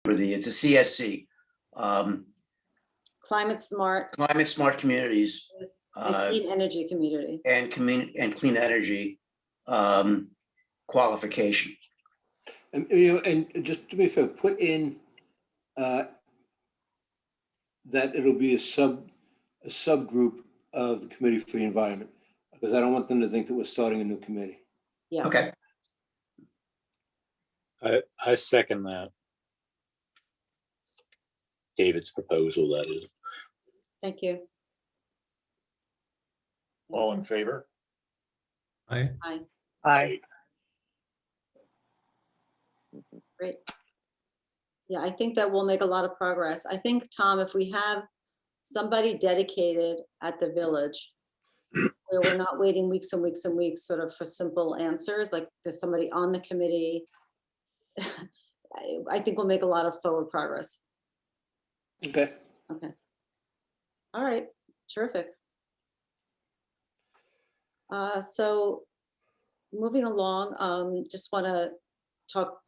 it's a CSC, Climate smart Climate Smart Communities, and clean energy community. and clean energy qualifications. And, and just to be fair, put in that it'll be a subgroup of the Committee for the Environment, because I don't want them to think that we're starting a new committee. Yeah. Okay. I second that. David's proposal, that is. Thank you. All in favor? Aye. Aye. Great. Yeah, I think that we'll make a lot of progress. I think, Tom, if we have somebody dedicated at the village where we're not waiting weeks and weeks and weeks sort of for simple answers, like there's somebody on the committee, I think we'll make a lot of forward progress. Okay. Okay. All right, terrific. So moving along, just want to talk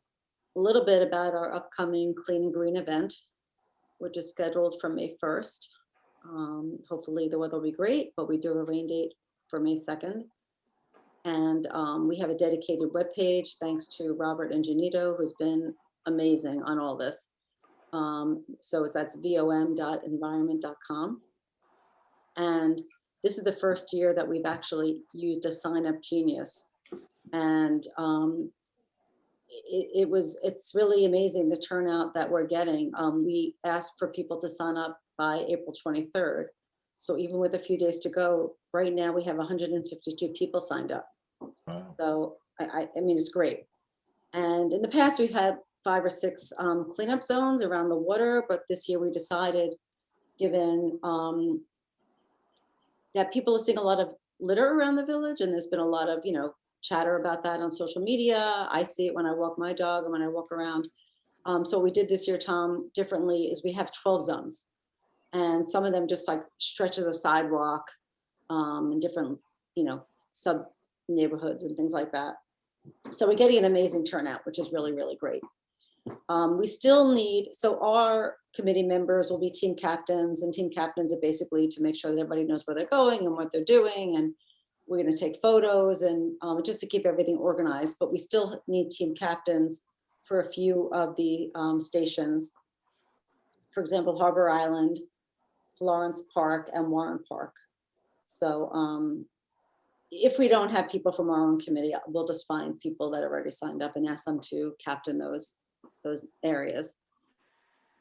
a little bit about our upcoming Clean and Green event, which is scheduled for May 1st. Hopefully the weather will be great, but we do have a rain date for May 2nd. And we have a dedicated webpage, thanks to Robert Ingenito, who's been amazing on all this. So that's vom.environment.com. And this is the first year that we've actually used a Sign Up Genius. And it's really amazing the turnout that we're getting. We asked for people to sign up by April 23rd. So even with a few days to go, right now we have 152 people signed up. Wow. So I mean, it's great. And in the past, we've had 5 or 6 cleanup zones around the water, but this year we decided, given that people are seeing a lot of litter around the village, and there's been a lot of, chatter about that on social media. I see it when I walk my dog and when I walk around. So what we did this year, Tom, differently is we have 12 zones, and some of them just like stretches of sidewalk and different, sub neighborhoods and things like that. So we're getting an amazing turnout, which is really, really great. We still need, so our committee members will be team captains, and team captains are basically to make sure that everybody knows where they're going and what they're doing. And we're going to take photos and just to keep everything organized, but we still need team captains for a few of the stations. For example, Harbor Island, Florence Park, and Warren Park. So if we don't have people from our own committee, we'll just find people that are already signed up and ask them to captain those areas.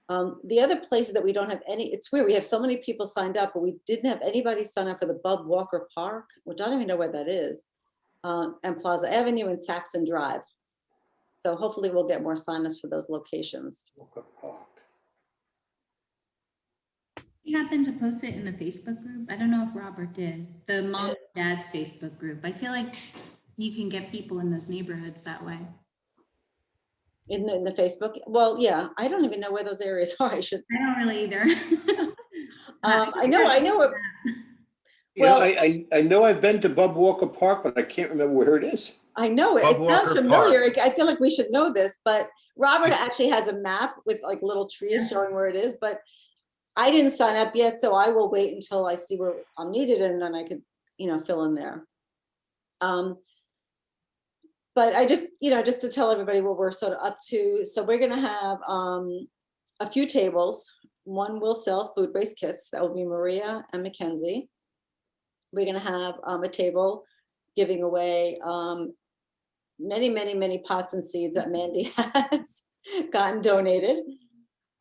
The other places that we don't have any, it's weird, we have so many people signed up, but we didn't have anybody sign up for the Bub Walker Park, which I don't even know where that is, and Plaza Avenue and Saxon Drive. So hopefully we'll get more sign-ups for those locations. You happened to post it in the Facebook group? I don't know if Robert did. The mom and dad's Facebook group. I feel like you can get people in those neighborhoods that way. In the Facebook? Well, yeah, I don't even know where those areas are. I don't really either. I know it. Well, I know I've been to Bub Walker Park, but I can't remember where it is. I know it. Bub It sounds Walker familiar. I feel like we should know this, but Robert actually has a map with like little trees showing where it is, but I didn't sign up yet, so I will wait until I see where I'm needed, and then I could, fill in there. But I just, just to tell everybody what we're sort of up to. So we're going to have a few tables. One will sell food-based kits. That will be Maria and Mackenzie. We're going to have a table giving away many, many, many pots and seeds that Mandy has gotten donated.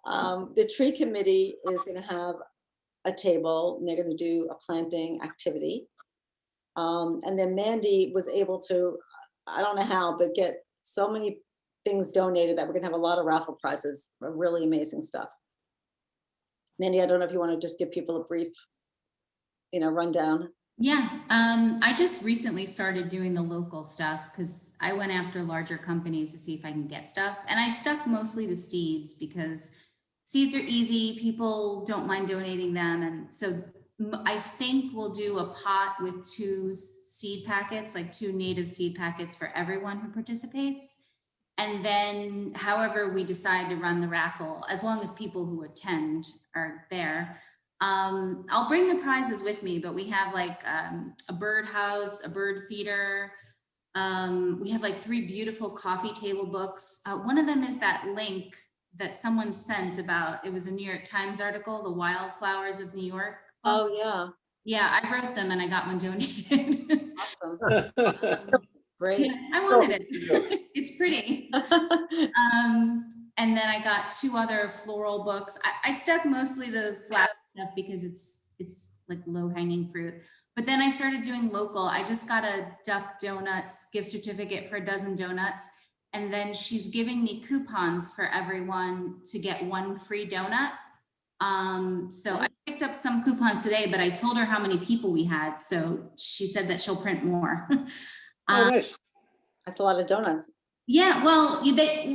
The tree committee is going to have a table, and they're going to do a planting activity. And then Mandy was able to, I don't know how, but get so many things donated that we're going to have a lot of raffle prizes, really amazing stuff. Mandy, I don't know if you want to just give people a brief, rundown. Yeah, I just recently started doing the local stuff because I went after larger companies to see if I can get stuff. And I stuck mostly to seeds because seeds are easy. People don't mind donating them. And so I think we'll do a pot with 2 seed packets, like 2 native seed packets for everyone who participates. And then however we decide to run the raffle, as long as people who attend are there, I'll bring the prizes with me, but we have like a birdhouse, a bird feeder. We have like 3 beautiful coffee table books. One of them is that link that someone sent about, it was a New York Times article, the wildflowers of New York. Oh, yeah, Yeah, I wrote them and I got one donated. awesome, great. Yeah, I wanted it. It's pretty. And then I got 2 other floral books. I stuck mostly the flower stuff because it's like low hanging fruit. But then I started doing local. I just got a Duck Donuts gift certificate for a dozen donuts. And then she's giving me coupons for everyone to get 1 free donut. So I picked up some coupons today, but I told her how many people we had. So she said that she'll print more. Oh, nice. That's a lot of donuts. Yeah, well,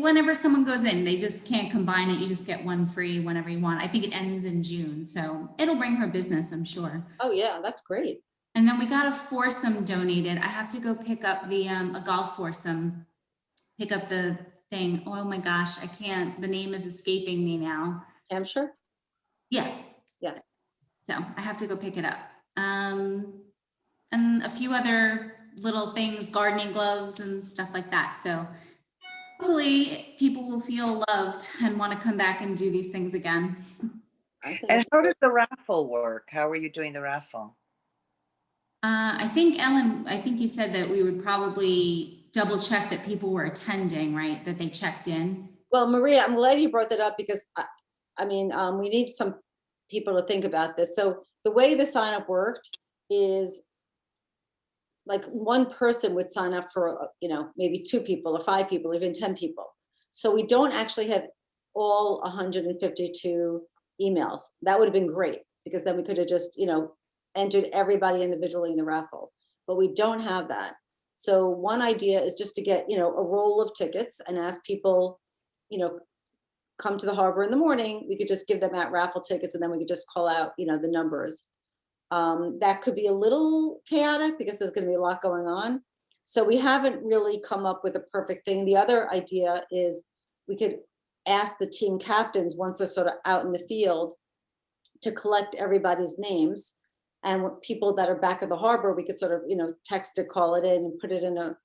whenever someone goes in, they just can't combine it. You just get 1 free whenever you want. I think it ends in June, so it'll bring her business, I'm sure. Oh, yeah, that's great. And then we got a foursome donated. I have to go pick up the a golf foursome, pick up the thing. Oh my gosh, I can't. The name is escaping me now. Hampshire? Yeah. Yeah. So I have to go pick it up. And a few other little things, gardening gloves and stuff like that. So hopefully people will feel loved and want to come back and do these things again. I think And it's how great. does the raffle work? How are you doing the raffle? I think, Ellen, I think you said that we would probably double check that people were attending, right? That they checked in. Well, Maria, I'm glad you brought that up because I mean, we need some people to think about this. So the way the sign up worked is like 1 person would sign up for, maybe 2 people or 5 people, even 10 people. So we don't actually have all 152 emails. That would have been great because then we could have just, entered everybody individually in the raffle, but we don't have that. So one idea is just to get, a roll of tickets and ask people, come to the harbor in the morning. We could just give them out raffle tickets and then we could just call out, the numbers. That could be a little chaotic because there's going to be a lot going on. So we haven't really come up with a perfect thing. The other idea is we could ask the team captains once they're sort of out in the field to collect everybody's names. And people that are back at the harbor, we could sort of, text it, call it in and put it in a,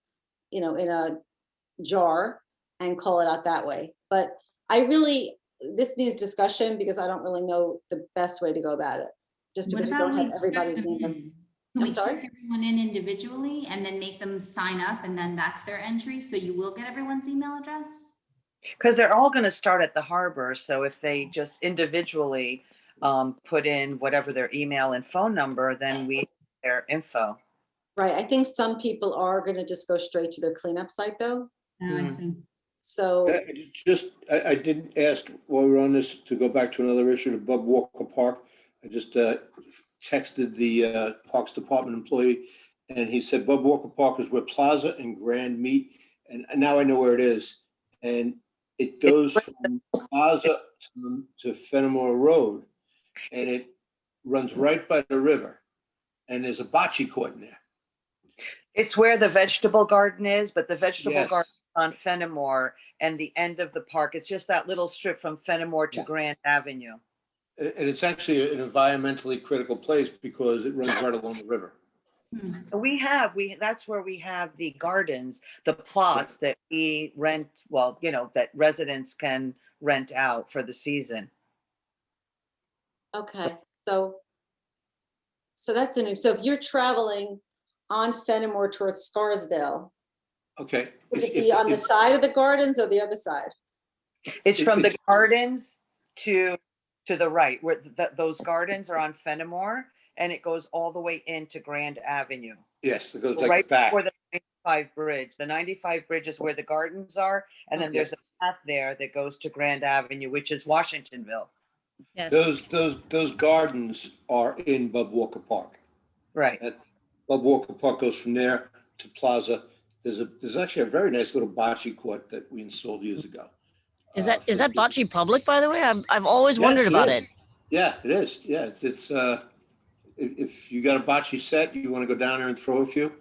in a jar and call it out that way. But this needs discussion because I don't really know the best way to go about it. Just What because we about don't we have everybody's check name. them as- in? Can I'm we sorry? check everyone in individually and then make them sign up and then that's their entry? So you will get everyone's email address? Because they're all going to start at the harbor. So if they just individually put in whatever their email and phone number, then we have their info. Right, I think some people are gonna just go straight to their cleanup site though, Oh, I Hmm. see. so, I didn't ask while we were on this to go back to another issue to Bub Walker Park. I just texted the Parks Department employee and he said Bub Walker Park is where Plaza and Grand meet. And now I know where it is. And it goes from Plaza to Fenimore Road and it runs right by the river. And there's a bocce court in there. It's where the vegetable garden is, but the vegetable Yes. garden is on Fenimore and the end of the park. It's just that little strip from Fenimore to Yeah. Grand Avenue. And it's actually an environmentally critical place because it runs right along the river. That's where we have the gardens, the plots that we rent, that residents can rent out for the season. okay, so that's a new, so if you're traveling on Fenimore towards Scarsdale, Okay. would it be on the side of the gardens or the other side? It's It- from the it's- gardens to the right, where those gardens are on Fenimore, and it goes all the way into Grand Avenue. Yes, it goes Right like back. before the 95 bridge. The 95 bridge is where the gardens are, and then Yeah. there's a path there that goes to Grand Avenue, which is Washingtonville. Yes. Those gardens are in Bub Walker Park. Right. Bub Walker Park goes from there to Plaza. There's actually a very nice little bocce court that we installed years ago. Is that for people. bocce public, by the way? I've always wondered Yes, about is. it. Yeah, it is. Yeah, it's if you got a bocce set, you want to go down there and throw a few,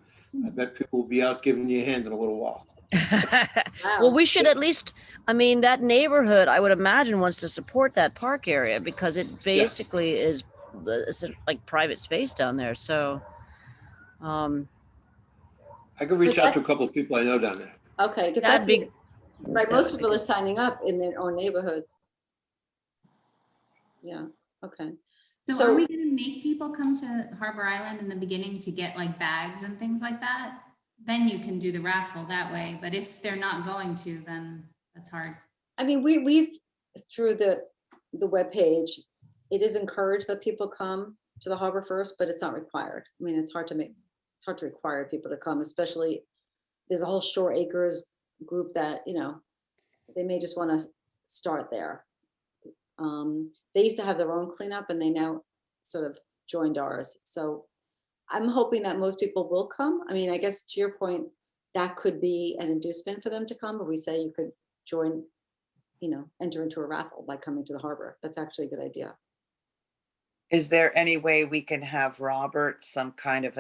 I bet people will be out giving you a hand in a little while. Well, we should at least, I mean, that neighborhood, I would imagine, wants to support that park area because it basically is it's like private space down there. So, I could reach But out to a that's- couple of people I know down there. Okay, because that'd that's, be, right, that most would be people are good. signing up in their own neighborhoods. Yeah, okay. So are we gonna make people come to Harbor Island in the beginning to get like bags and things like that? Then you can do the raffle that way, but if they're not going to, then that's hard. I mean, we've, through the webpage, it is encouraged that people come to the harbor first, but it's not required. I mean, it's hard to require people to come, especially, there's a whole Shore Acres group that, you know, they may just want to start there. They used to have their own cleanup and they now sort of joined ours. So I'm hoping that most people will come. I mean, I guess to your point, that could be an inducement for them to come, but we say you could join, you know, enter into a raffle by coming to the harbor. That's actually a good idea. Is there any way we can have Robert some kind of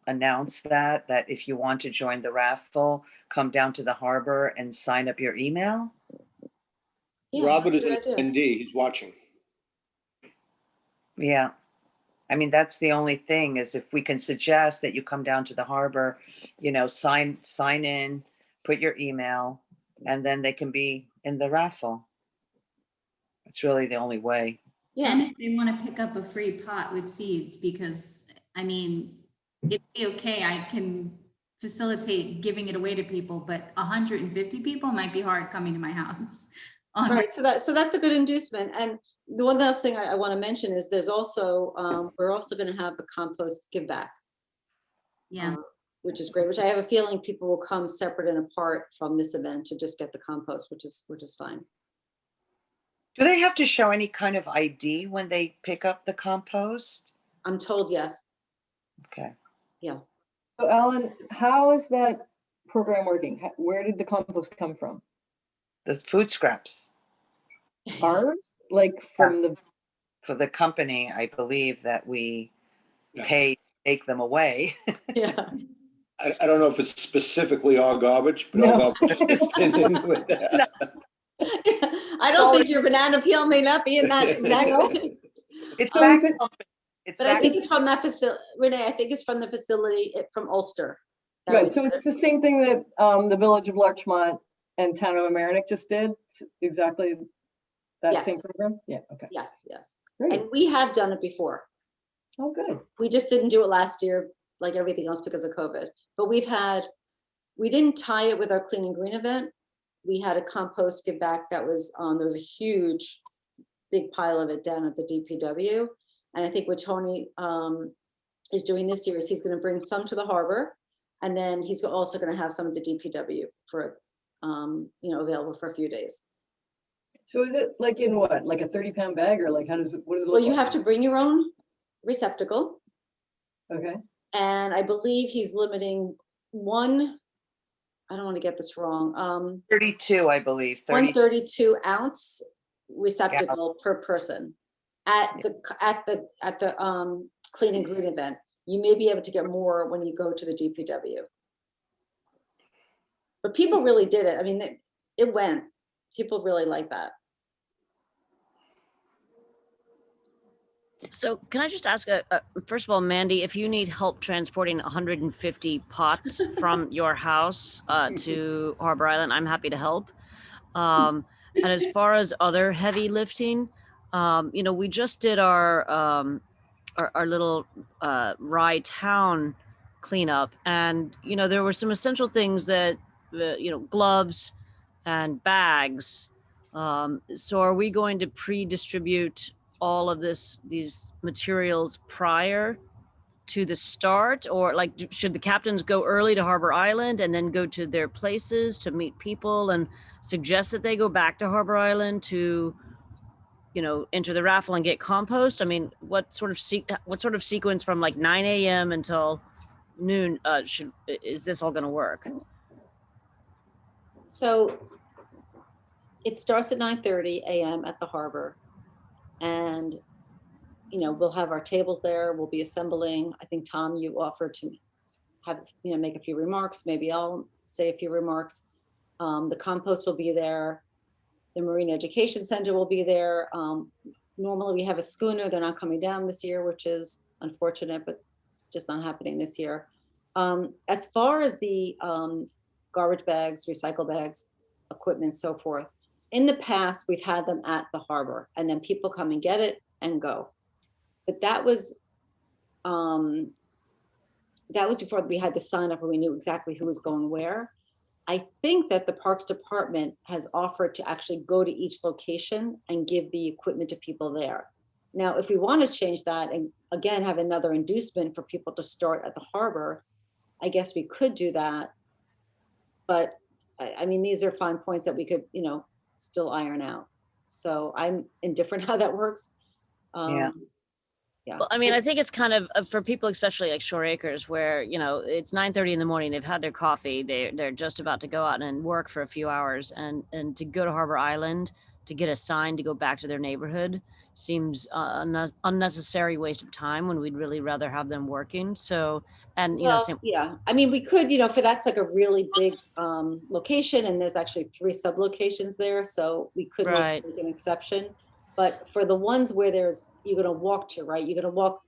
announce that if you want to join the raffle, come down to the harbor and sign up your email? Yeah, Robert is that's a an good idea. ND, he's watching. Yeah. I mean, that's the only thing is if we can suggest that you come down to the harbor, you know, sign in, put your email, and then they can be in the raffle. It's really the only way. Yeah. And if they want to pick up a free pot with seeds, because I mean, it'd be okay, I can facilitate giving it away to people, but 150 people might be hard coming to my house. Right, so that's a good inducement. And the one last thing I want to mention is there's also, we're also going to have a compost give back, Yeah, which is great, which I have a feeling people will come separate and apart from this event to just get the compost, which is fine. Do they have to show any kind of ID when they pick up the compost? I'm told yes. Okay. So Alan, how is that program working? Where did the compost come from? The food scraps Ours? Like from the, for the company, I believe that we Yeah. pay to take them away. Yeah. I don't know if it's specifically our garbage, but our No. garbage fits in with that. I don't think your banana peel may not be in that. It's Oh, back is it- company. It's But I back- think it's from that facility, Renee, I think it's from the facility, from Ulster. That right, was- so it's the same thing that the Village of Larchmont and Town of Amerenik just did, exactly that same Yes. program? Yeah, okay, Yes, yes. great. And we have done it before. Oh, good. We just didn't do it last year, like everything else because of COVID. But we didn't tie it with our Clean and Green event. We had a compost give back that was, there was a huge, big pile of it down at the DPW. And I think what Tony is doing this year is he's gonna bring some to the harbor. And then he's also gonna have some of the DPW for, available for a few days. So is it like in what, like a 30-pound bag or like how does it, what does it look Well, like? you have to bring your own receptacle. Okay, And I believe he's limiting one, I don't want to get this wrong, 32, I believe. 132 ounce receptacle per person at the Clean and Green event. You may be able to get more when you go to the DPW. But people really did it. I mean, it went. People really like that. So can I just ask, first of all, Mandy, if you need help transporting 150 pots from your house to Harbor Island, I'm happy to help. And as far as other heavy lifting, we just did our little Rye Town cleanup, and there were some essential things that gloves and bags. So are we going to pre-distribute all of these materials prior to the start, or like should the captains go early to Harbor Island and then go to their places to meet people and suggest that they go back to Harbor Island to enter the raffle and get compost? I mean, what sort of sequence from like 9 a.m. until noon is this all going to work? So it starts at 9:30 a.m. at the harbor. And, we'll have our tables there. We'll be assembling. I think, Tom, you offered to have, make a few remarks. Maybe I'll say a few remarks. The compost will be there. The Marine Education Center will be there. Normally we have a schooner. They're not coming down this year, which is unfortunate, but just not happening this year. As far as the garbage bags, recycle bags, equipment, so forth, in the past, we've had them at the harbor and then people come and get it and go. But that was before we had the sign up and we knew exactly who was going where. I think that the Parks Department has offered to actually go to each location and give the equipment to people there. Now, if we want to change that and again, have another inducement for people to start at the harbor, I guess we could do that. But I mean, these are fine points that we could, still iron out. So I'm indifferent how that works. Yeah. Well, I mean, I think it's kind of for people, especially like Shore Acres, where it's 9:30 in the morning. They've had their coffee. They're just about to go out and work for a few hours, and to go to Harbor Island to get a sign to go back to their neighborhood seems unnecessary waste of time when we'd really rather have them working. So, and yeah, I mean, we could, for that's like a really big location, and there's actually 3 sub locations there, so we could Right. make an exception. But for the ones where you're going to walk to, right? You're going to walk,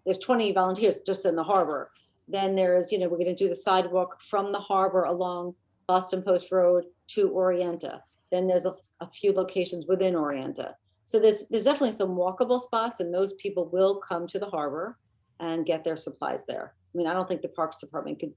there's 20 volunteers just in the harbor. Then there's, we're going to do the sidewalk from the harbor along Boston Post Road to Orienta. Then there's a few locations within Orienta. So there's definitely some walkable spots, and those people will come to the harbor and get their supplies there. I mean, I don't think the Parks Department could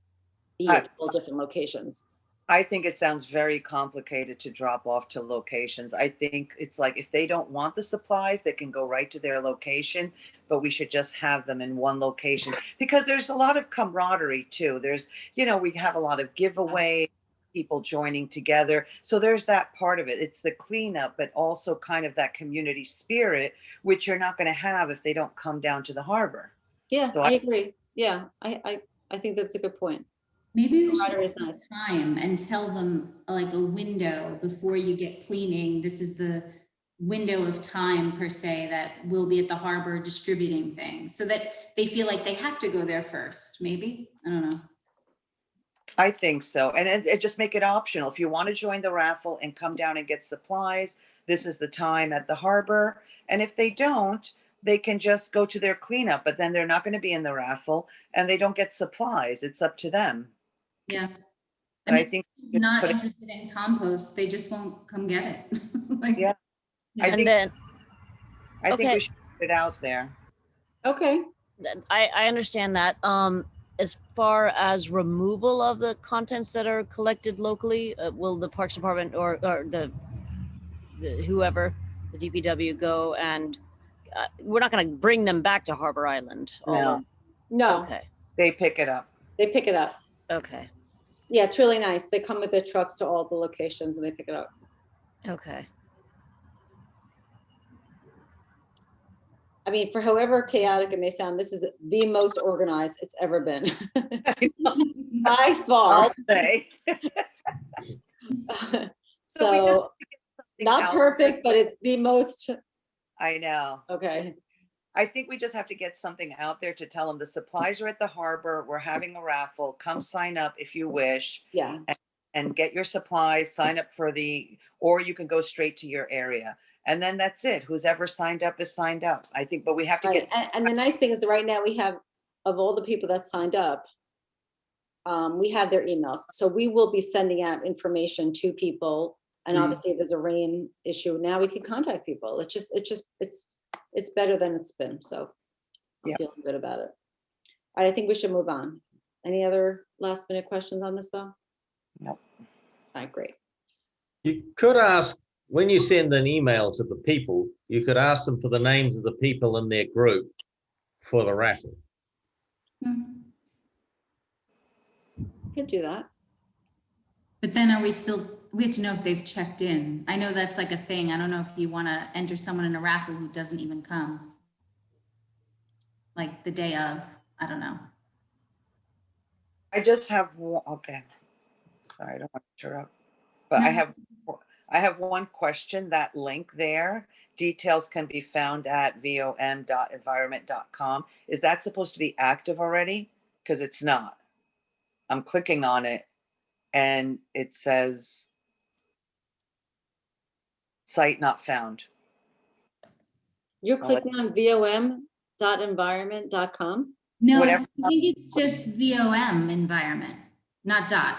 be at all different locations. I think it sounds very complicated to drop off to locations. I think it's like if they don't want the supplies, they can go right to their location, but we should just have them in one location because there's a lot of camaraderie too. There's, we have a lot of giveaways, people joining together. So there's that part of it. It's the cleanup, but also kind of that community spirit, which you're not going to have if they don't come down to the harbor. Yeah, So I agree. Yeah, I think that's a good point. Maybe we should Camaraderie is set nice. time and tell them like a window before you get cleaning. This is the window of time per se that we'll be at the harbor distributing things so that they feel like they have to go there first. Maybe, I don't know. I think so. And it just make it optional. If you want to join the raffle and come down and get supplies, this is the time at the harbor. And if they don't, they can just go to their cleanup, but then they're not going to be in the raffle and they don't get supplies. It's up to them. Yeah. But I if think someone's not put it- interested in compost, they just won't come get it. Like, Yeah. I and think- then I think Okay. we should put it out there. Okay. I understand that. As far as removal of the contents that are collected locally, will the Parks Department or the whoever, the DPW go and we're not going to bring them back to Harbor Island? No. No, Okay. They pick it up. they pick it up. Okay. Yeah, it's really nice. They come with their trucks to all the locations and they pick it up. Okay. I mean, for however chaotic it may sound, this is the most organized it's ever been. By far. I'll say. So not out perfect, but it's the most, I know. okay. I think we just have to get something out there to tell them the supplies are at the harbor. We're having a raffle. Come sign up if you wish Yeah, and get your supplies, sign up or you can go straight to your area. And then that's it. Who's ever signed up is signed up. I think, but we have to right. get, And the nice thing is that right now we have, of all the people that signed up, we have their emails. So we will be sending out information to people. And Mhm. obviously if there's a rain issue, now we can contact people. It's better than it's been. So I'm Yeah. feeling good about it. All right, I think we should move on. Any other last minute questions on this though? No. All right, great. You could ask, when you send an email to the people, you could ask them for the names of the people in their group for the raffle. Mhm. Could do that. But then we have to know if they've checked in. I know that's like a thing. I don't know if you want to enter someone in a raffle who doesn't even come. Like the day of, I don't know. I just have one, okay. Sorry, I don't want to interrupt. But No. I have one question. That link there, details can be found at vom.environment.com. Is that supposed to be active already? Because it's not. I'm clicking on it and it says site not found. You're I'll let- clicking on vom.environment.com? No, I Whatever. think it's just VOM environment, not dot.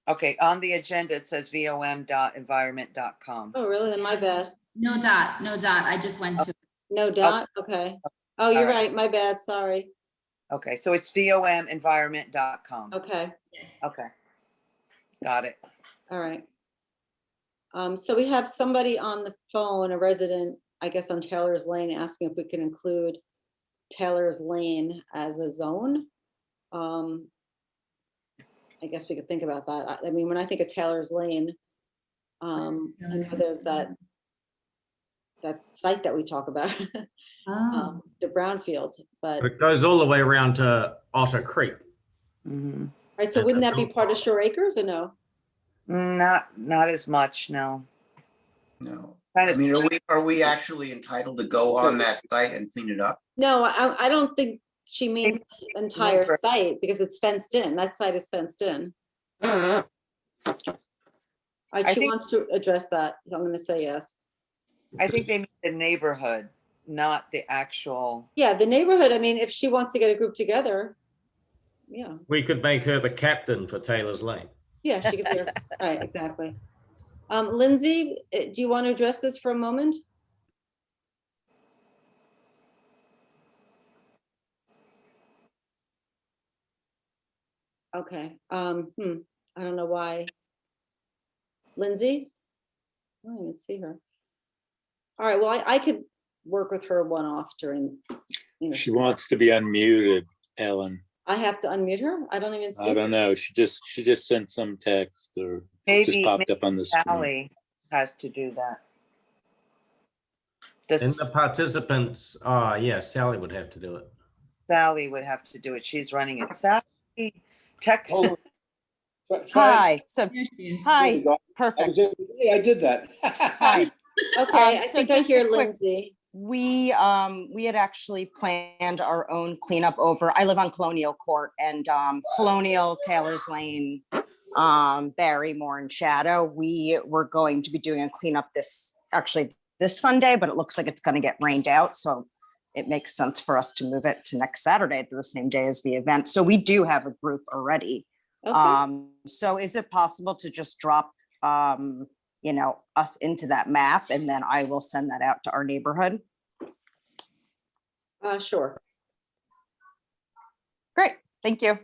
Okay, on the agenda, it says vom.environment.com. Oh, really? Then my bad. No dot, no dot. I just went to, No dot? Okay. Oh, you're Alright. right. My bad. Sorry. Okay, so it's vomenvironment.com. Okay. Okay. Got it. All right. So we have somebody on the phone, a resident, I guess on Taylor's Lane, asking if we can include Taylor's Lane as a zone. I guess we could think about that. I mean, when I think of Taylor's Lane, there's that site that we talk about, oh, the brownfield, but, But it goes all the way around to Otter Creek. Mhm. right, so wouldn't that be part of Shore Acres or no? Not as much, no. No. Kind I of- mean, are we actually entitled to go on that site and clean it up? No, I don't think she means the entire Neighbor. site because it's fenced in. That site is fenced in. I She think- wants to address that, so I'm gonna say yes. I think they mean the neighborhood, not the actual. Yeah, the neighborhood, I mean, if she wants to get a group together, yeah, We could make her the captain for Taylor's Lane. yeah, she could be, right, exactly. Lindsay, do you want to address this for a moment? Okay, I don't know why. Lindsay? I don't even see her. All right, well, I could work with her one-off during, She wants to be unmuted, Ellen. I have to unmute her? I don't even see. I don't know. She just sent some text or just Maybe popped up on the screen. Sally has to do that. And the This participants, yeah, Sally would have to do it. Sally would have to do it. She's running it. Sally, text. Hold on. Try- Hi, so, there she is. There you hi, go. I perfect. was able- Hey, I did that. Hi. Okay, I so think I just a hear quick- Lindsay. We had actually planned our own cleanup over, I live on Colonial Court and Colonial, Taylor's Lane, Barrymore and Shadow. We were going to be doing a cleanup this Sunday, but it looks like it's going to get rained out. So it makes sense for us to move it to next Saturday, to the same day as the event. So we do have a group already. Okay, So is it possible to just drop, us into that map and then I will send that out to our neighborhood? sure. Great, thank you.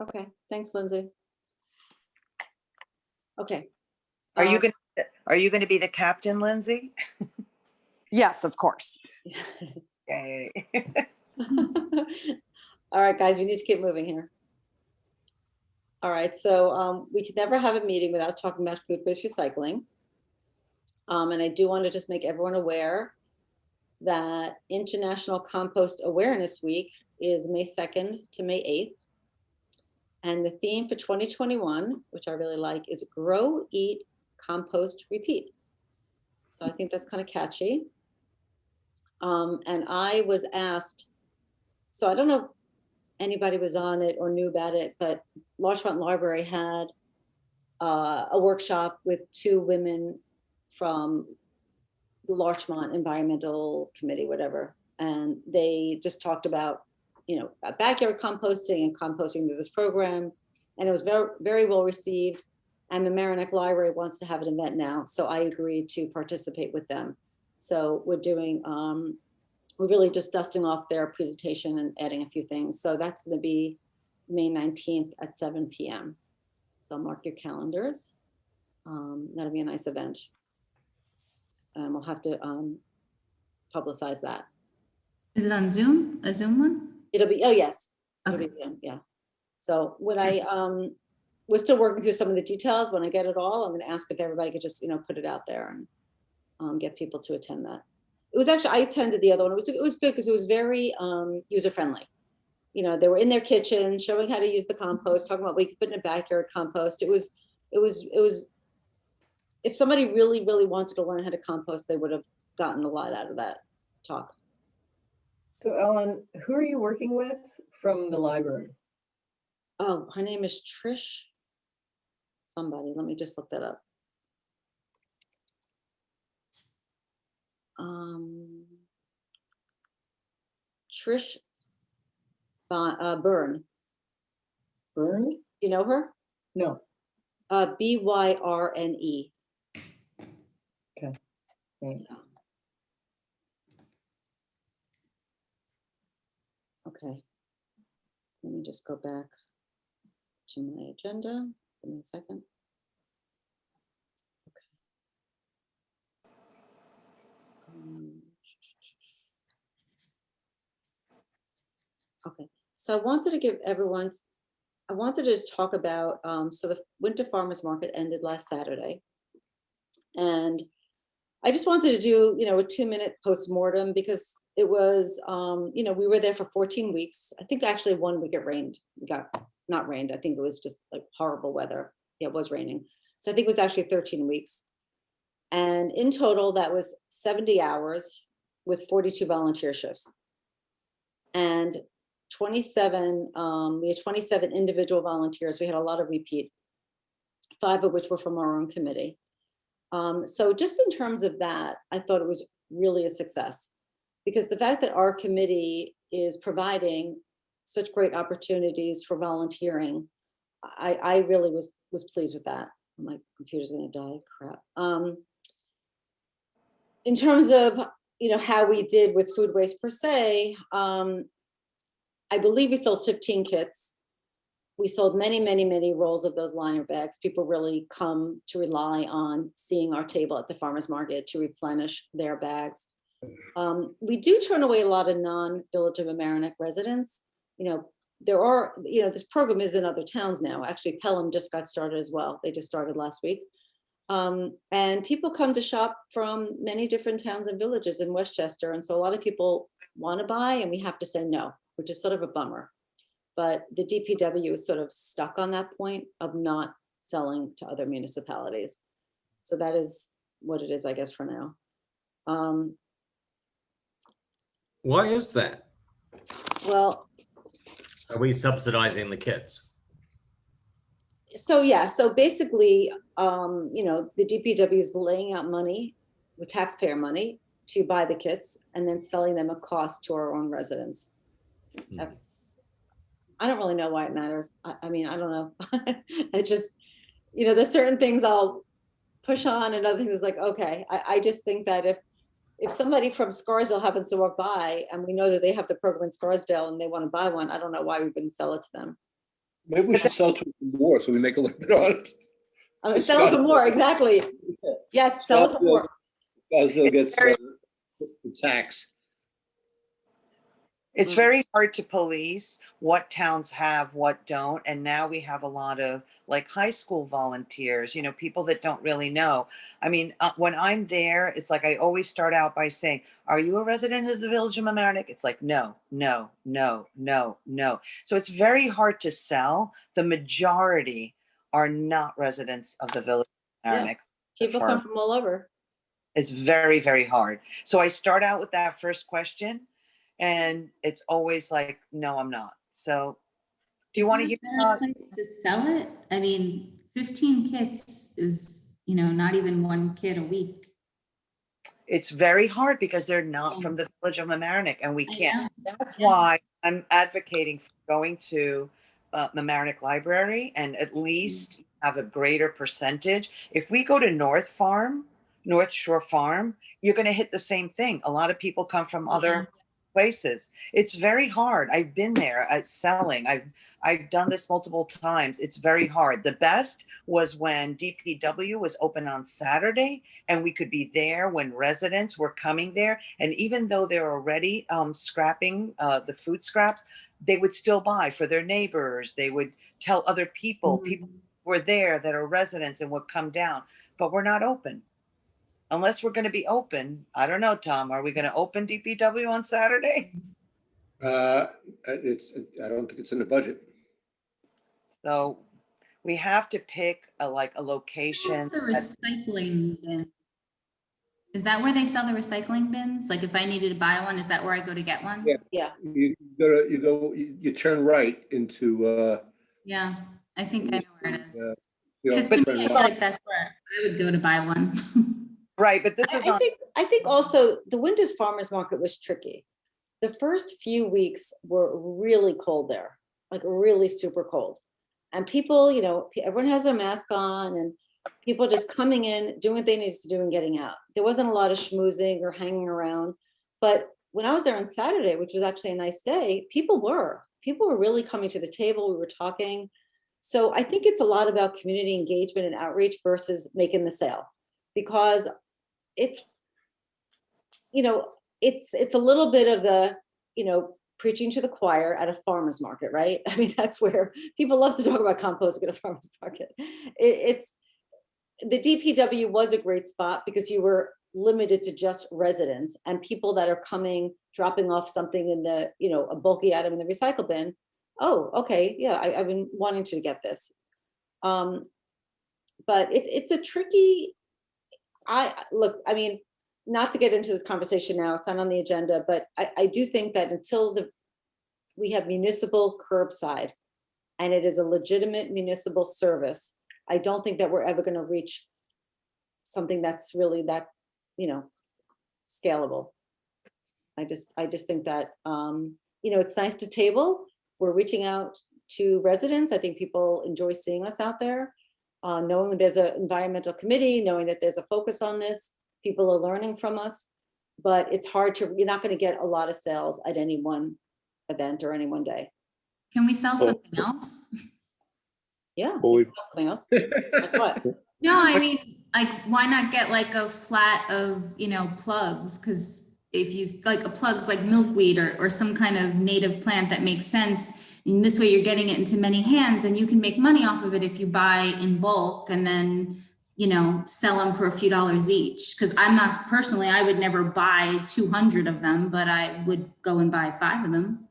Okay, thanks, Lindsay. Okay. Are you going to be the captain, Lindsay? Yes, of course. Yay. All right, guys, we need to keep moving here. All right, so we could never have a meeting without talking about food waste recycling. And I do want to just make everyone aware that International Compost Awareness Week is May 2nd to May 8th. And the theme for 2021, which I really like, is Grow, Eat, Compost, Repeat. So I think that's kind of catchy. And I was asked, so I don't know if anybody was on it or knew about it, but Larchmont Library had a workshop with 2 women from the Larchmont Environmental Committee, whatever. And they just talked about, backyard composting and composting through this program. And it was very, very well received. And the Mamaroneck Library wants to have an event now. So I agreed to participate with them. So we're doing, we're really just dusting off their presentation and adding a few things. So that's going to be May 19th at 7 p.m. So mark your calendars. That'll be a nice event. And we'll have to publicize that. Is it on Zoom? A Zoom one? It'll be, oh yes, it'll Okay. be Zoom, yeah. So when we're still working through some of the details. When I get it all, I'm gonna ask if everybody could just, put it out there and get people to attend that. It was actually, I attended the other one. It was good because it was very user-friendly. They were in their kitchen, showing how to use the compost, talking about what you could put in a backyard compost. It was, if somebody really, really wanted to learn how to compost, they would have gotten a lot out of that talk. So Ellen, who are you working with from the library? Oh, her name is Trish. somebody. Let me just look that up. Trish Byrne. Byrne? You know her? No. Byrne. Right. Okay. Let me just go back to my agenda. Give me a second. Okay, so I wanted to give everyone's, I wanted to just talk about, so the Winter Farmers Market ended last Saturday. And I just wanted to do, a 2-minute postmortem because it was, we were there for 14 weeks. I think actually 1 week it rained. We got, not rained, I think it was just like horrible weather. Yeah, it was raining. So I think it was actually 13 weeks. And in total, that was 70 hours with 42 volunteer shifts. And 27, we had 27 individual volunteers. We had a lot of repeat, 5 of which were from our own committee. So just in terms of that, I thought it was really a success because the fact that our committee is providing such great opportunities for volunteering, I really was pleased with that. My computer's gonna die, crap. In terms of, how we did with food waste per se, I believe we sold 15 kits. We sold many, many, many rolls of those liner bags. People really come to rely on seeing our table at the farmer's market to replenish their bags. We do turn away a lot of non-Village of Amerenik residents. There are, this program is in other towns now. Actually, Pelham just got started as well. They just started last week. And people come to shop from many different towns and villages in Westchester. And so a lot of people want to buy and we have to say no, which is sort of a bummer. But the DPW is sort of stuck on that point of not selling to other municipalities. So that is what it is, I guess, for now. Why is that? Well, Are we subsidizing the kits? so yeah, so basically, the DPW is laying out money with taxpayer money to buy the kits and then selling them at cost to our own residents. That's, I don't really know why it matters. I mean, I don't know. I just, there's certain things I'll push on and other things is like, okay, I just think that if somebody from Scarsdale happens to walk by and we know that they have the program in Scarsdale and they want to buy one, I don't know why we wouldn't sell it to them. Maybe we should sell to them more so we make a little bit on it. Sell it for more, exactly. Yes, sell it for more. Scottsdale gets the tax. It's very hard to police what towns have, what don't. And now we have a lot of like high school volunteers, people that don't really know. I mean, when I'm there, it's like I always start out by saying, are you a resident of the Village of Amerenik? It's like, no, no, no, no, no. So it's very hard to sell. The majority are not residents of the Village of Amerenik. People come from all over. It's very, very hard. So I start out with that first question. And it's always like, no, I'm not. So do you want to hear a place to sell it? I mean, 15 kits is, not even 1 kit a week. It's very hard because they're not from the Village of Amerenik and we can't. That's why I'm advocating for going to Mamaroneck Library and at least have a greater percentage. If we go to North Shore Farm, you're going to hit the same thing. A lot of people come from other places. It's very hard. I've been there at selling. I've done this multiple times. It's very hard. The best was when DPW was open on Saturday and we could be there when residents were coming there. And even though they're already scrapping the food scraps, they would still buy for their neighbors. They would tell other people, people were there that are residents and would come down, but we're not open. Unless we're going to be open, I don't know, Tom, are we going to open DPW on Saturday? I don't think it's in the budget. So we have to pick a location. What's the recycling bin? Is that where they sell the recycling bins? Like if I needed to buy one, is that where I go to get one? Yeah. You turn right into. Yeah, I think I know where it is. you know, Because to me, I turn feel like that's where I would go to buy one. Right, but this is on, I think also the Winters Farmers Market was tricky. The first few weeks were really cold there, like really super cold. And people, you know, everyone has their mask on and people just coming in, doing what they needed to do and getting out. There wasn't a lot of schmoozing or hanging around. But when I was there on Saturday, which was actually a nice day, people were really coming to the table. We were talking. So I think it's a lot about community engagement and outreach versus making the sale, because it's, you know, it's a little bit of the, you know, preaching to the choir at a farmer's market, right? I mean, that's where people love to talk about composting at a farmer's market. It's the DPW was a great spot because you were limited to just residents and people that are coming, dropping off something in the, you know, a bulky item in the recycle bin. Oh, okay, yeah, I've been wanting to get this. But it's a tricky, look, I mean, not to get into this conversation now, it's not on the agenda, but I do think that until we have municipal curbside and it is a legitimate municipal service, I don't think that we're ever going to reach something that's really that, you know, scalable. I just think that, you know, it's nice to table. We're reaching out to residents. I think people enjoy seeing us out there, knowing there's an environmental committee, knowing that there's a focus on this. People are learning from us, but it's hard to, you're not going to get a lot of sales at any one event or any one day. Can we sell something else? Yeah, Well, we can sell something else. Like what? No, I mean, like, why not get like a flat of, you know, plugs? Because if you like a plug's like milkweed or some kind of native plant that makes sense, and this way you're getting it into many hands and you can make money off of it if you buy in bulk and then, you know, sell them for a few dollars each. Because I'm not personally, I would never buy 200 of them, but I would go and buy 5 of them.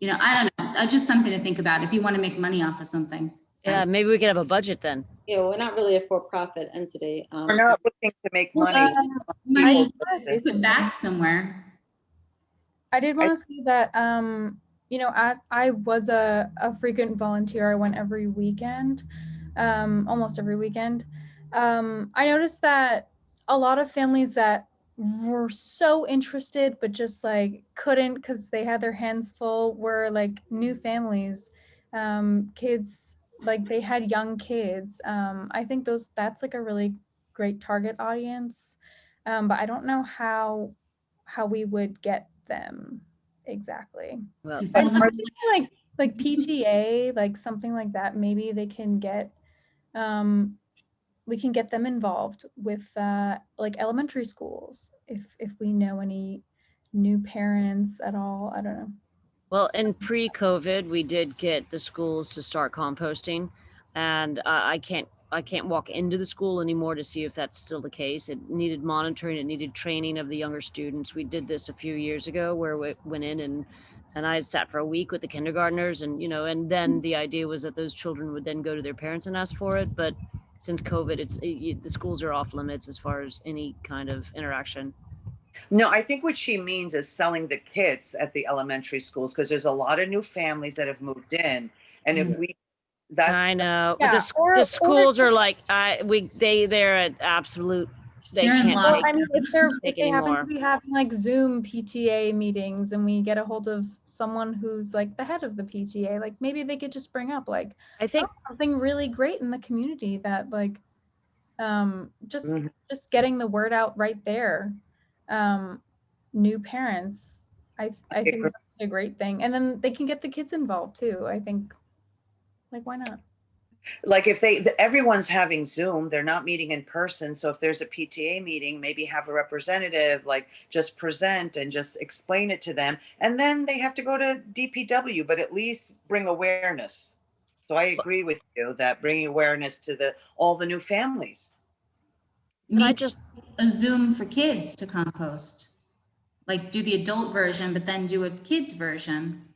You know, I don't know, just something to think about if you want to make money off of something. Yeah, maybe we could have a budget then. Yeah, we're not really a for-profit entity. we're not looking to make Well, money. money People- put back somewhere. I did want to say that, you know, as I was a frequent volunteer, I went every weekend, almost every weekend. I noticed that a lot of families that were so interested, but just like couldn't because they had their hands full, were like new families, kids, like they had young kids. I think that's like a really great target audience. But I don't know how we would get them exactly. Well, You sell them- Like PTA, like something like that. Maybe they can get, we can get them involved with like elementary schools if we know any new parents at all. I don't know. well, in pre-COVID, we did get the schools to start composting, and I can't walk into the school anymore to see if that's still the case. It needed monitoring, it needed training of the younger students. We did this a few years ago where we went in and I sat for a week with the kindergartners, and, you know, and then the idea was that those children would then go to their parents and ask for it. But since COVID, the schools are off limits as far as any kind of interaction. No, I think what she means is selling the kits at the elementary schools, because there's a lot of new families that have moved in. And if we, I that's, know, Yeah, but or- the schools are like, they're at absolute, they They're in can't line. take. I mean, if take they happen to anymore. be having like Zoom PTA meetings and we get a hold of someone who's like the head of the PTA, like maybe they could just bring up like I think something really great in the community that like just Mhm. just getting the word out right there. New parents, I think that's a great thing. And then they can get the kids involved too. I think, like, why not? like if everyone's having Zoom, they're not meeting in person. So if there's a PTA meeting, maybe have a representative, like just present and just explain it to them. And then they have to go to DPW, but at least bring awareness. So I agree with you that bringing awareness to all the new families. and I Maybe just, a Zoom for kids to compost. Like do the adult version, but then do a kids version.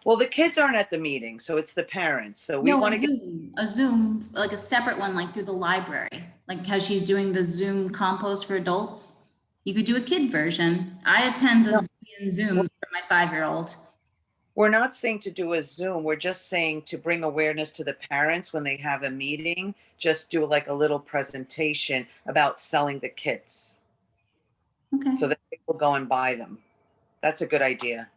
Well, the kids aren't at the meeting, so it's the parents. So we No, want to get, a Zoom, like a separate one, like through the library, like how she's doing the Zoom compost for adults. You could do a kid version. I attend a zillion Zooms for my 5-year-old. We're not saying to do a Zoom, we're just saying to bring awareness to the parents when they have a meeting, just do like a little presentation about selling the kits Okay. so that people go and buy them. That's a good idea.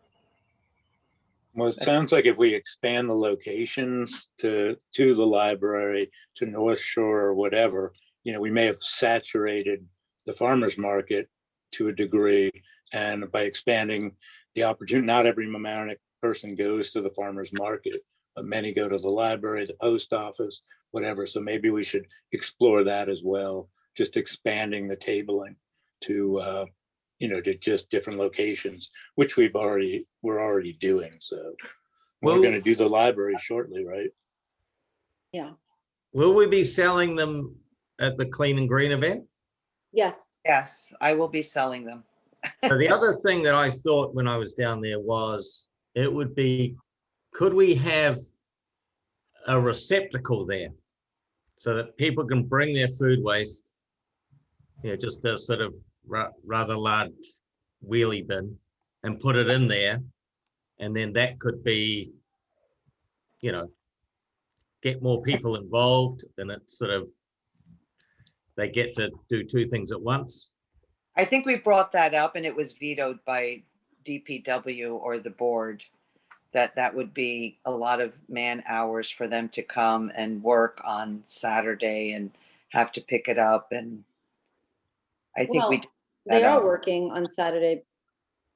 Well, it sounds like if we expand the locations to the library, to North Shore or whatever, we may have saturated the farmer's market to a degree. And by expanding the opportunity, not every Mamaroneck person goes to the farmer's market, but many go to the library, the post office, whatever. So maybe we should explore that as well, just expanding the tabling to to just different locations, which we're already doing. So we're Well- going to do the library shortly, right? Yeah, Will we be selling them at the Clean and Green event? yes. Yes, I will be selling them. So the other thing that I thought when I was down there was it would be, could we have a receptacle there so that people can bring their food waste, just a sort of rather large wheelie bin and put it in there. And then that could be, get more people involved and it sort of, they get to do two things at once. I think we brought that up and it was vetoed by DPW or the board, that would be a lot of man hours for them to come and work on Saturday and have to pick it up. And I think Well, we, did they that are up. working on Saturday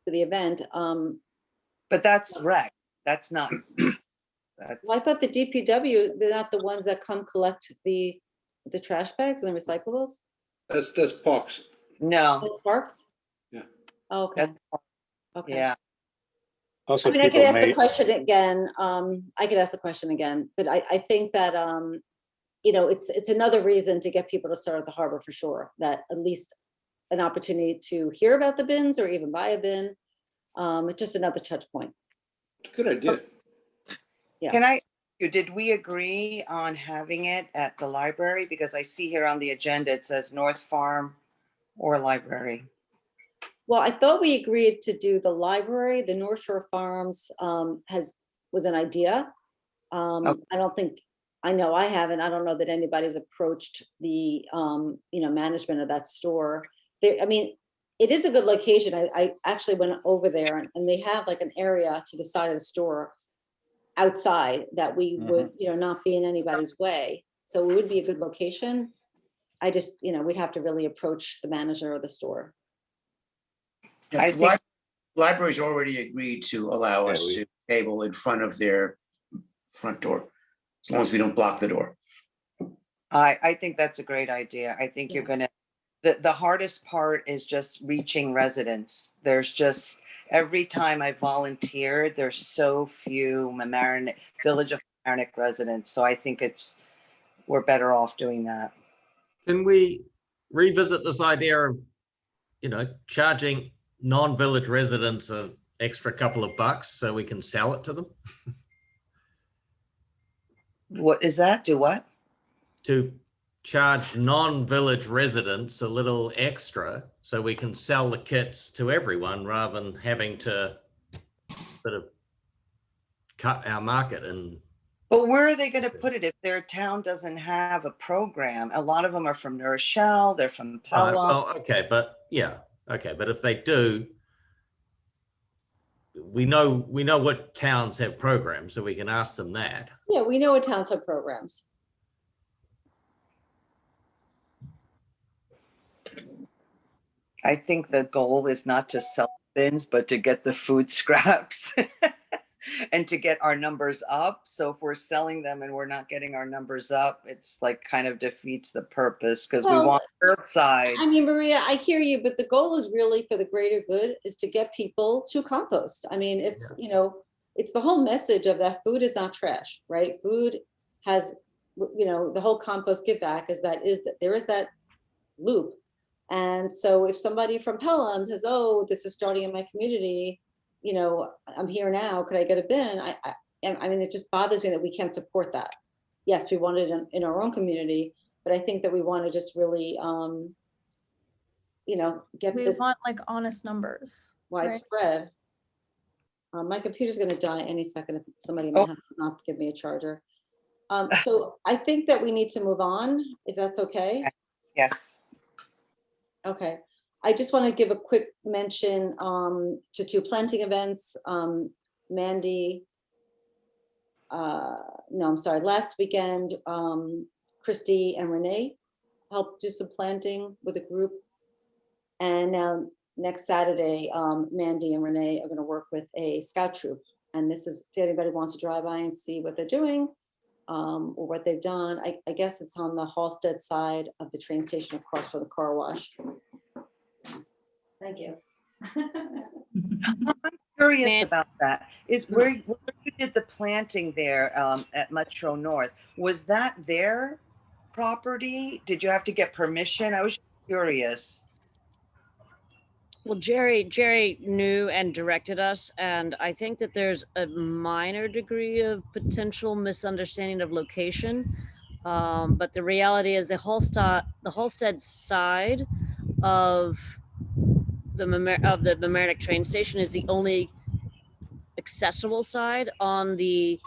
for the event. But that's rec. That's not. Well, I thought the DPW, they're not the ones that come collect the trash bags and the recyclables? That's Parks. No. Oh, Parks? Yeah. Oh, okay, That's- okay. Yeah. Also, I mean, I could people ask the may, question again. I could ask the question again, but I think that, it's another reason to get people to start at the harbor for sure, that at least an opportunity to hear about the bins or even buy a bin. It's just another touch point. Good idea. Yeah. Can did we agree on having it at the library? Because I see here on the agenda, it says North Farm or library. Well, I thought we agreed to do the library. The North Shore Farms was an idea. Okay. I don't think, I know I haven't, I don't know that anybody's approached the, management of that store. I mean, it is a good location. I actually went over there and they have like an area to the side of the store outside that we would, not be in anybody's way. So it would be a good location. I just, we'd have to really approach the manager of the store. Yeah, I the think- Library's already agreed to allow us we- to table in front of their front door, as long as we don't block the door. I think that's a great idea. I think you're gonna, the hardest part is just reaching residents. There's just, every time I volunteered, there's so few Village of Mamaroneck residents. So I think we're better off doing that. Can we revisit this idea of, charging non-village residents an extra couple of bucks so we can sell it to them? What is that? Do what? To charge non-village residents a little extra so we can sell the kits to everyone rather than having to sort of cut our market. And But where are they going to put it if their town doesn't have a program? A lot of them are from New Rochelle, they're from Pelham. well, okay, but if they do, we know what towns have programs, so we can ask them that. Yeah, we know what towns have programs. I think the goal is not to sell bins, but to get the food scraps and to get our numbers up. So if we're selling them and we're not getting our numbers up, it's like kind of defeats the purpose because we Well, want curbside. I mean, Maria, I hear you, but the goal is really for the greater good is to get people to compost. I mean, it's, it's the whole message of that food is not trash, right? Food has, the whole compost give back there is that loop. And so if somebody from Pelham says, oh, this is starting in my community, I'm here now, could I get a bin? I mean, it just bothers me that we can't support that. Yes, we want it in our own community, but I think that we want to just really, get We this want like honest numbers. right? widespread. My computer's gonna die any second if somebody in my Oh. house does not give me a charger. So I think that we need to move on, if that's okay. Yes. Okay, I just want to give a quick mention to two planting events. Mandy, no, I'm sorry, last weekend, Christy and Renee helped do some planting with a group. And now next Saturday, Mandy and Renee are going to work with a scout troop. And this is, if anybody wants to drive by and see what they're doing, or what they've done, I guess it's on the Halsted side of the train station across from the car wash. Thank you. Curious Man- about that. Is where you did the planting there at Metro North, was that their property? Did you have to get permission? I was just curious. Well, Jerry knew and directed us, and I think that there's a minor degree of potential misunderstanding of location. But the reality is the Halsted side of the Mamaroneck train station is the only accessible side on the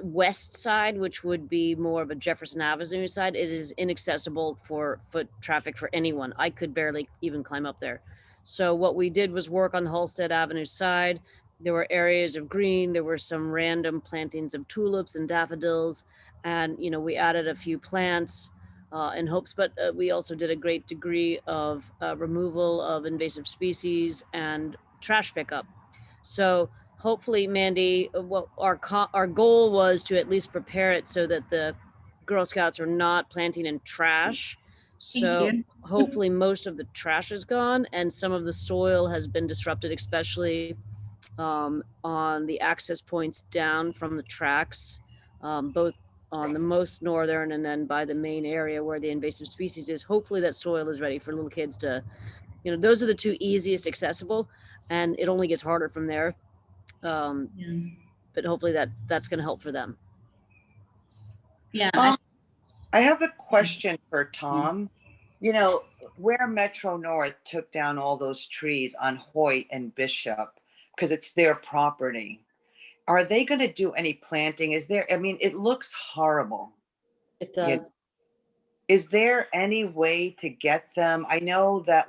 west side, which would be more of a Jefferson Avenue side. It is inaccessible for foot traffic for anyone. I could barely even climb up there. So what we did was work on the Halsted Avenue side. There were areas of green. There were some random plantings of tulips and daffodils. And, we added a few plants in hopes, but we also did a great degree of removal of invasive species and trash pickup. So hopefully, Mandy, what our goal was to at least prepare it so that the Girl Scouts are not planting in trash. So hopefully most of the trash is gone and some of the soil has been disrupted, especially on the access points down from the tracks, both on the most northern and then by the main area where the invasive species is. Hopefully that soil is ready for little kids to, those are the two easiest accessible, and it only gets harder from there. But hopefully that's going to help for them. Yeah. I have a question for Tom. Where Metro North took down all those trees on Hoyt and Bishop, because it's their property, are they going to do any planting? It looks horrible. It does. Is there any way to get them? I know that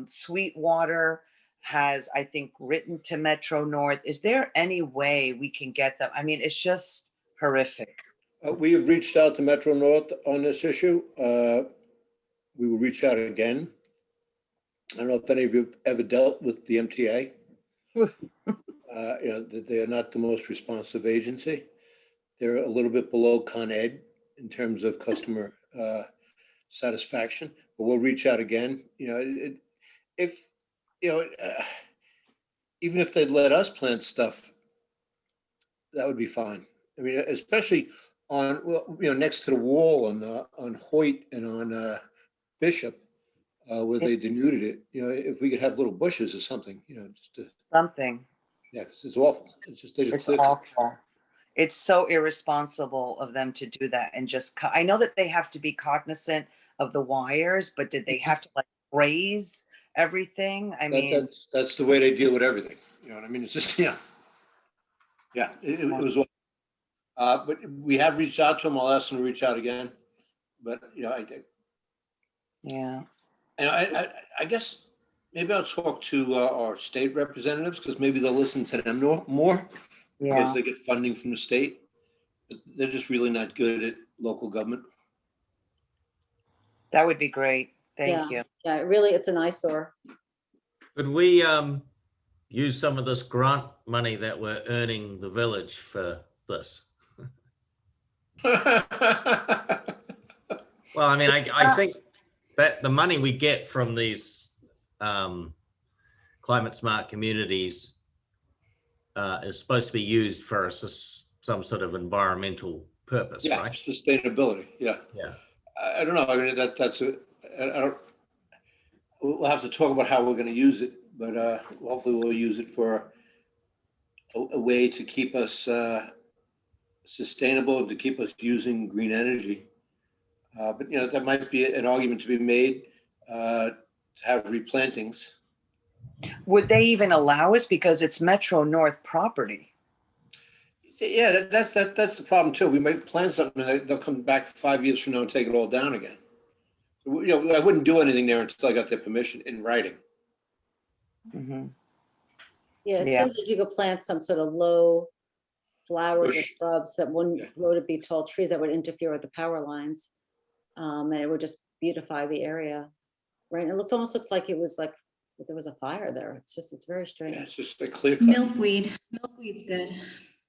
Sweetwater has, I think, written to Metro North. Is there any way we can get them? It's just horrific. We have reached out to Metro North on this issue. We will reach out again. I don't know if any of you have ever dealt with the MTA. They are not the most responsive agency. They're a little bit below Con Ed in terms of customer satisfaction, but we'll reach out again. Even if they'd let us plant stuff, that would be fine. Especially on, next to the wall on Hoyt and on Bishop, where they denuded it. If we could have little bushes or something, just to something. Yeah, because it's awful. It's awful. It's so irresponsible of them to do that and just. I know that they have to be cognizant of the wires, but did they have to raise everything? That's the way they deal with everything. You know what I mean? It's just it was. But we have reached out to them. I'll ask them to reach out again. But I did. Yeah. And I guess maybe I'll talk to our state representatives because maybe they'll listen to them more because they get funding from the state. But they're just really not good at local government. That would be great. Thank you. Yeah, it's an eyesore. Could we use some of this grant money that we're earning the village for this? Well, I think that the money we get from these climate smart communities is supposed to be used for some sort of environmental purpose, right? Sustainability. Yeah. I don't know. We'll have to talk about how we're going to use it, but hopefully we'll use it for a way to keep us sustainable, to keep us using green energy. But that might be an argument to be made to have replantings Would they even allow us because it's Metro North property? Yeah, that's the problem too. We might plan something and they'll come back 5 years from now and take it all down again. You know, I wouldn't do anything there until I got their permission in writing. Mhm. Yeah, it Yeah. seems like you could plant some sort of low flowers or Bush. shrubs that wouldn't Yeah. grow to be tall trees that would interfere with the power lines. And it would just beautify the area. Right, it almost looks like it was like there was a fire there. It's very Yeah, it's strange. just a clear cut. Milkweed. Milkweed's good.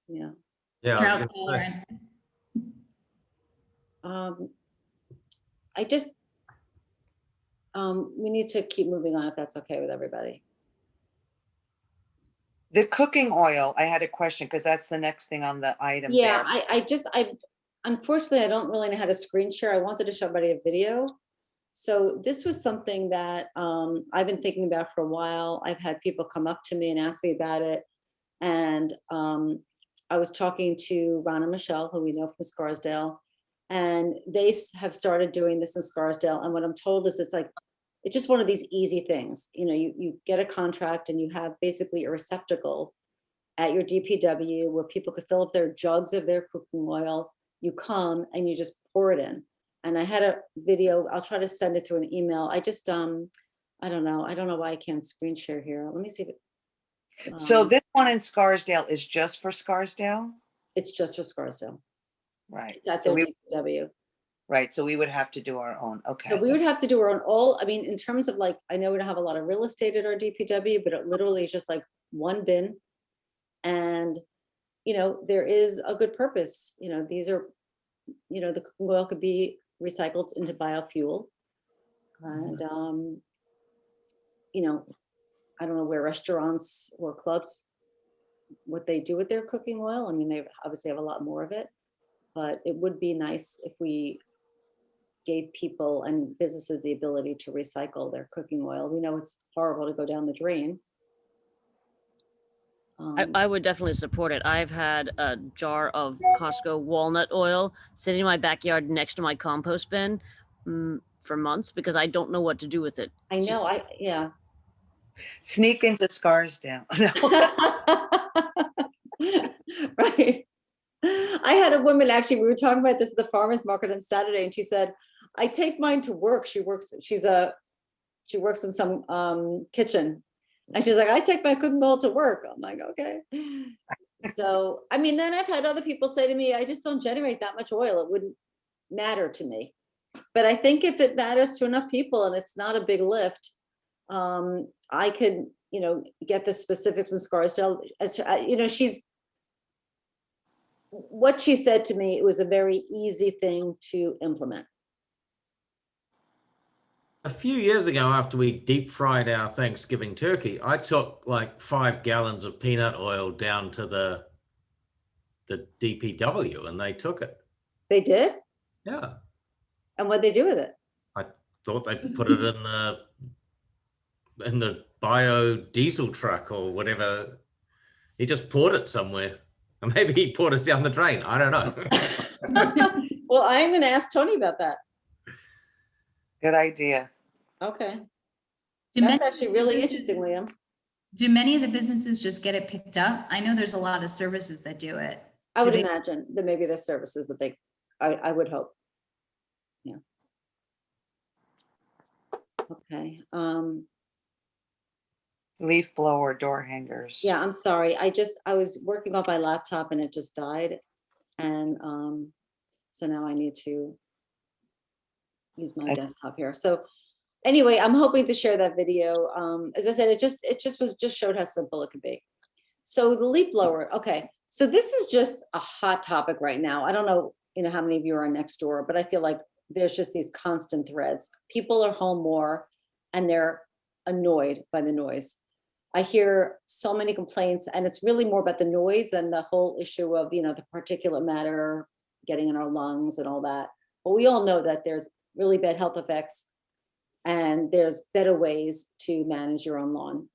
Yeah. Yeah. I was Drought gonna say. tolerant. I just, we need to keep moving on if that's okay with everybody. The cooking oil, I had a question because that's the next thing on the item Yeah, there. unfortunately, I don't really know how to screen share. I wanted to show everybody a video. So this was something that I've been thinking about for a while. I've had people come up to me and ask me about it. And I was talking to Ron and Michelle, who we know from Scarsdale, and they have started doing this in Scarsdale. And what I'm told is it's just one of these easy things. You know, you get a contract and you have basically a receptacle at your DPW where people could fill up their jugs of their cooking oil. You come and you just pour it in. And I had a video, I'll try to send it through an email. I just, I don't know why I can't screen share here. Let me see if it, So this one in Scarsdale is just for Scarsdale? it's just for Scarsdale. Right. It's at So their we, DPW. right, so we would have to do our own, okay. So we would have to do our own I mean, in terms of like, I know we don't have a lot of real estate at our DPW, but it literally is just like one bin. And, you know, there is a good purpose, you know, these are, you know, the cooking oil could be recycled into biofuel. And, you know, I don't know where restaurants or clubs, what they do with their cooking oil. I mean, they obviously have a lot more of it, but it would be nice if we gave people and businesses the ability to recycle their cooking oil. We know it's horrible to go down the drain. I would definitely support it. I've had a jar of Costco walnut oil sitting in my backyard next to my compost bin for months because I don't know what to do with it. I It's know, just- yeah. Sneak into Scarsdale. Right. I had a woman, actually, we were talking about this at the farmer's market on Saturday, and she said, I take mine to work. She works in some kitchen. And she's like, I take my cooking oil to work. I'm like, okay. So, I mean, then I've had other people say to me, I just don't generate that much oil. It wouldn't matter to me. But I think if it matters to enough people and it's not a big lift, I could, you know, get the specifics from Scarsdale. As to, you know, what she said to me, it was a very easy thing to implement. A few years ago, after we deep fried our Thanksgiving turkey, I took like 5 gallons of peanut oil down to the DPW and they took it. They did? Yeah. And what'd they do with it? I thought they'd put it in the biodiesel truck or whatever. He just poured it somewhere. Or maybe he poured it down the drain. I don't know. Well, I'm going to ask Tony about that. Good idea. Okay. Do That's many actually really interesting, Liam. Do many of the businesses just get it picked up? I know there's a lot of services that do it. I Do would they- imagine that maybe there's services that I would hope. Yeah. Okay. Leaf blower, door hangers. Yeah, I'm sorry. I was working on my laptop and it just died. And so now I need to use my desktop here. So anyway, I'm hoping to share that video. As I said, it just showed how simple it could be. So the leaf blower, okay. So this is just a hot topic right now. I don't know, you know, how many of you are on Nextdoor, but I feel like there's just these constant threads. People are home more and they're annoyed by the noise. I hear so many complaints, and it's really more about the noise than the whole issue of, you know, the particulate matter getting in our lungs and all that. But we all know that there's really bad health effects and there's better ways to manage your own lawn.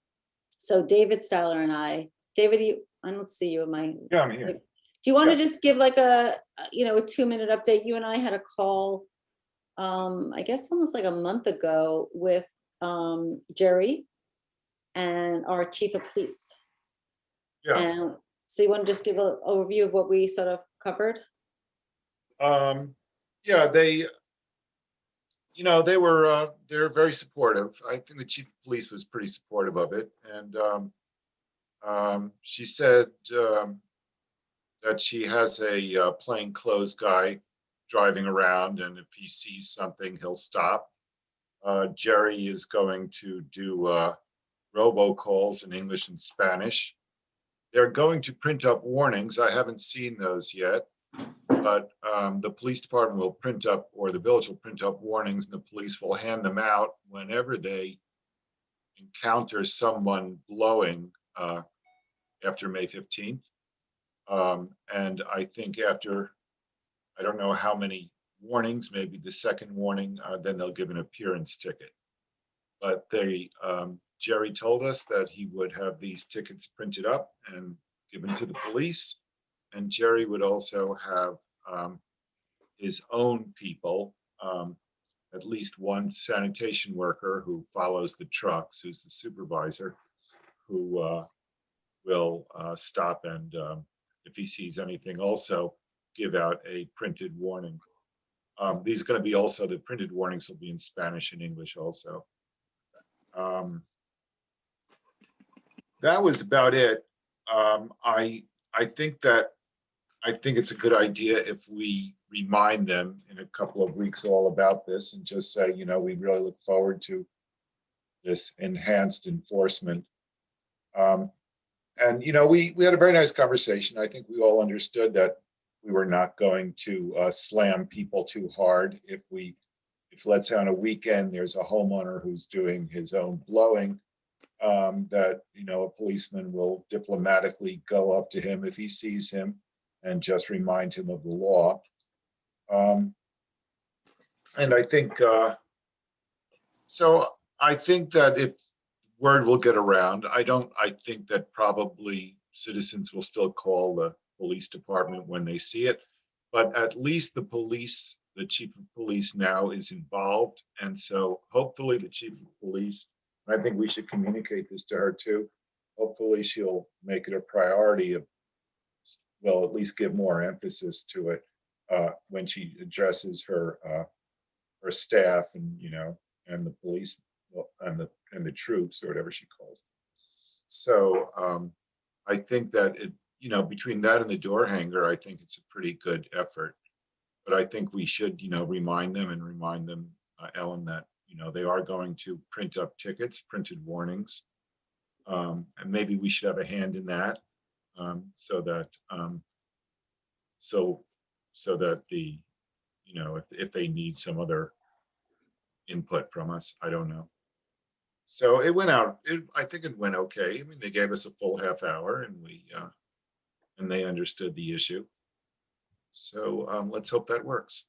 So David Styler and David, I don't see you in my. Yeah, I'm here. Do you want to Yeah. just give like a 2-minute update? You and I had a call, I guess almost like a month ago with Jerry. and our chief of police. Yeah. And so you want to just give an overview of what we sort of covered? Yeah, they're very supportive. I think the chief of police was pretty supportive of it. And she said that she has a plainclothes guy driving around, and if he sees something, he'll stop. Jerry is going to do robocalls in English and Spanish. They're going to print up warnings. I haven't seen those yet, but the police department will print up, or the village will print up warnings, and the police will hand them out whenever they encounter someone blowing after May 15th. And I think after, I don't know how many warnings, maybe the second warning, then they'll give an appearance ticket. But Jerry told us that he would have these tickets printed up and given to the police. And Jerry would also have his own people, at least one sanitation worker who follows the trucks, who's the supervisor, who will stop and if he sees anything, also give out a printed warning. These are going to be also, the printed warnings will be in Spanish and English also. That was about it. I think it's a good idea if we remind them in a couple of weeks all about this and just say, we really look forward to this enhanced enforcement. And we had a very nice conversation. I think we all understood that we were not going to slam people too hard. If let's say on a weekend there's a homeowner who's doing his own blowing, that a policeman will diplomatically go up to him if he sees him and just remind him of the law. And I think so. I think that if word will get around, I think that probably citizens will still call the police department when they see it, but at least the chief of police now is involved. And so hopefully the chief of police, and I think we should communicate this to her too, hopefully she'll make it a priority of, well, at least give more emphasis to it when she addresses her staff and, and the police and the troops or whatever she calls them. So I think that between that and the door hanger, I think it's a pretty good effort. But I think we should, remind them, Ellen, that, they are going to print up tickets, printed warnings. And maybe we should have a hand in that so that the, if they need some other input from us, I don't know. So it went out, I think it went okay. I mean, they gave us a full half hour and and they understood the issue. So let's hope that works.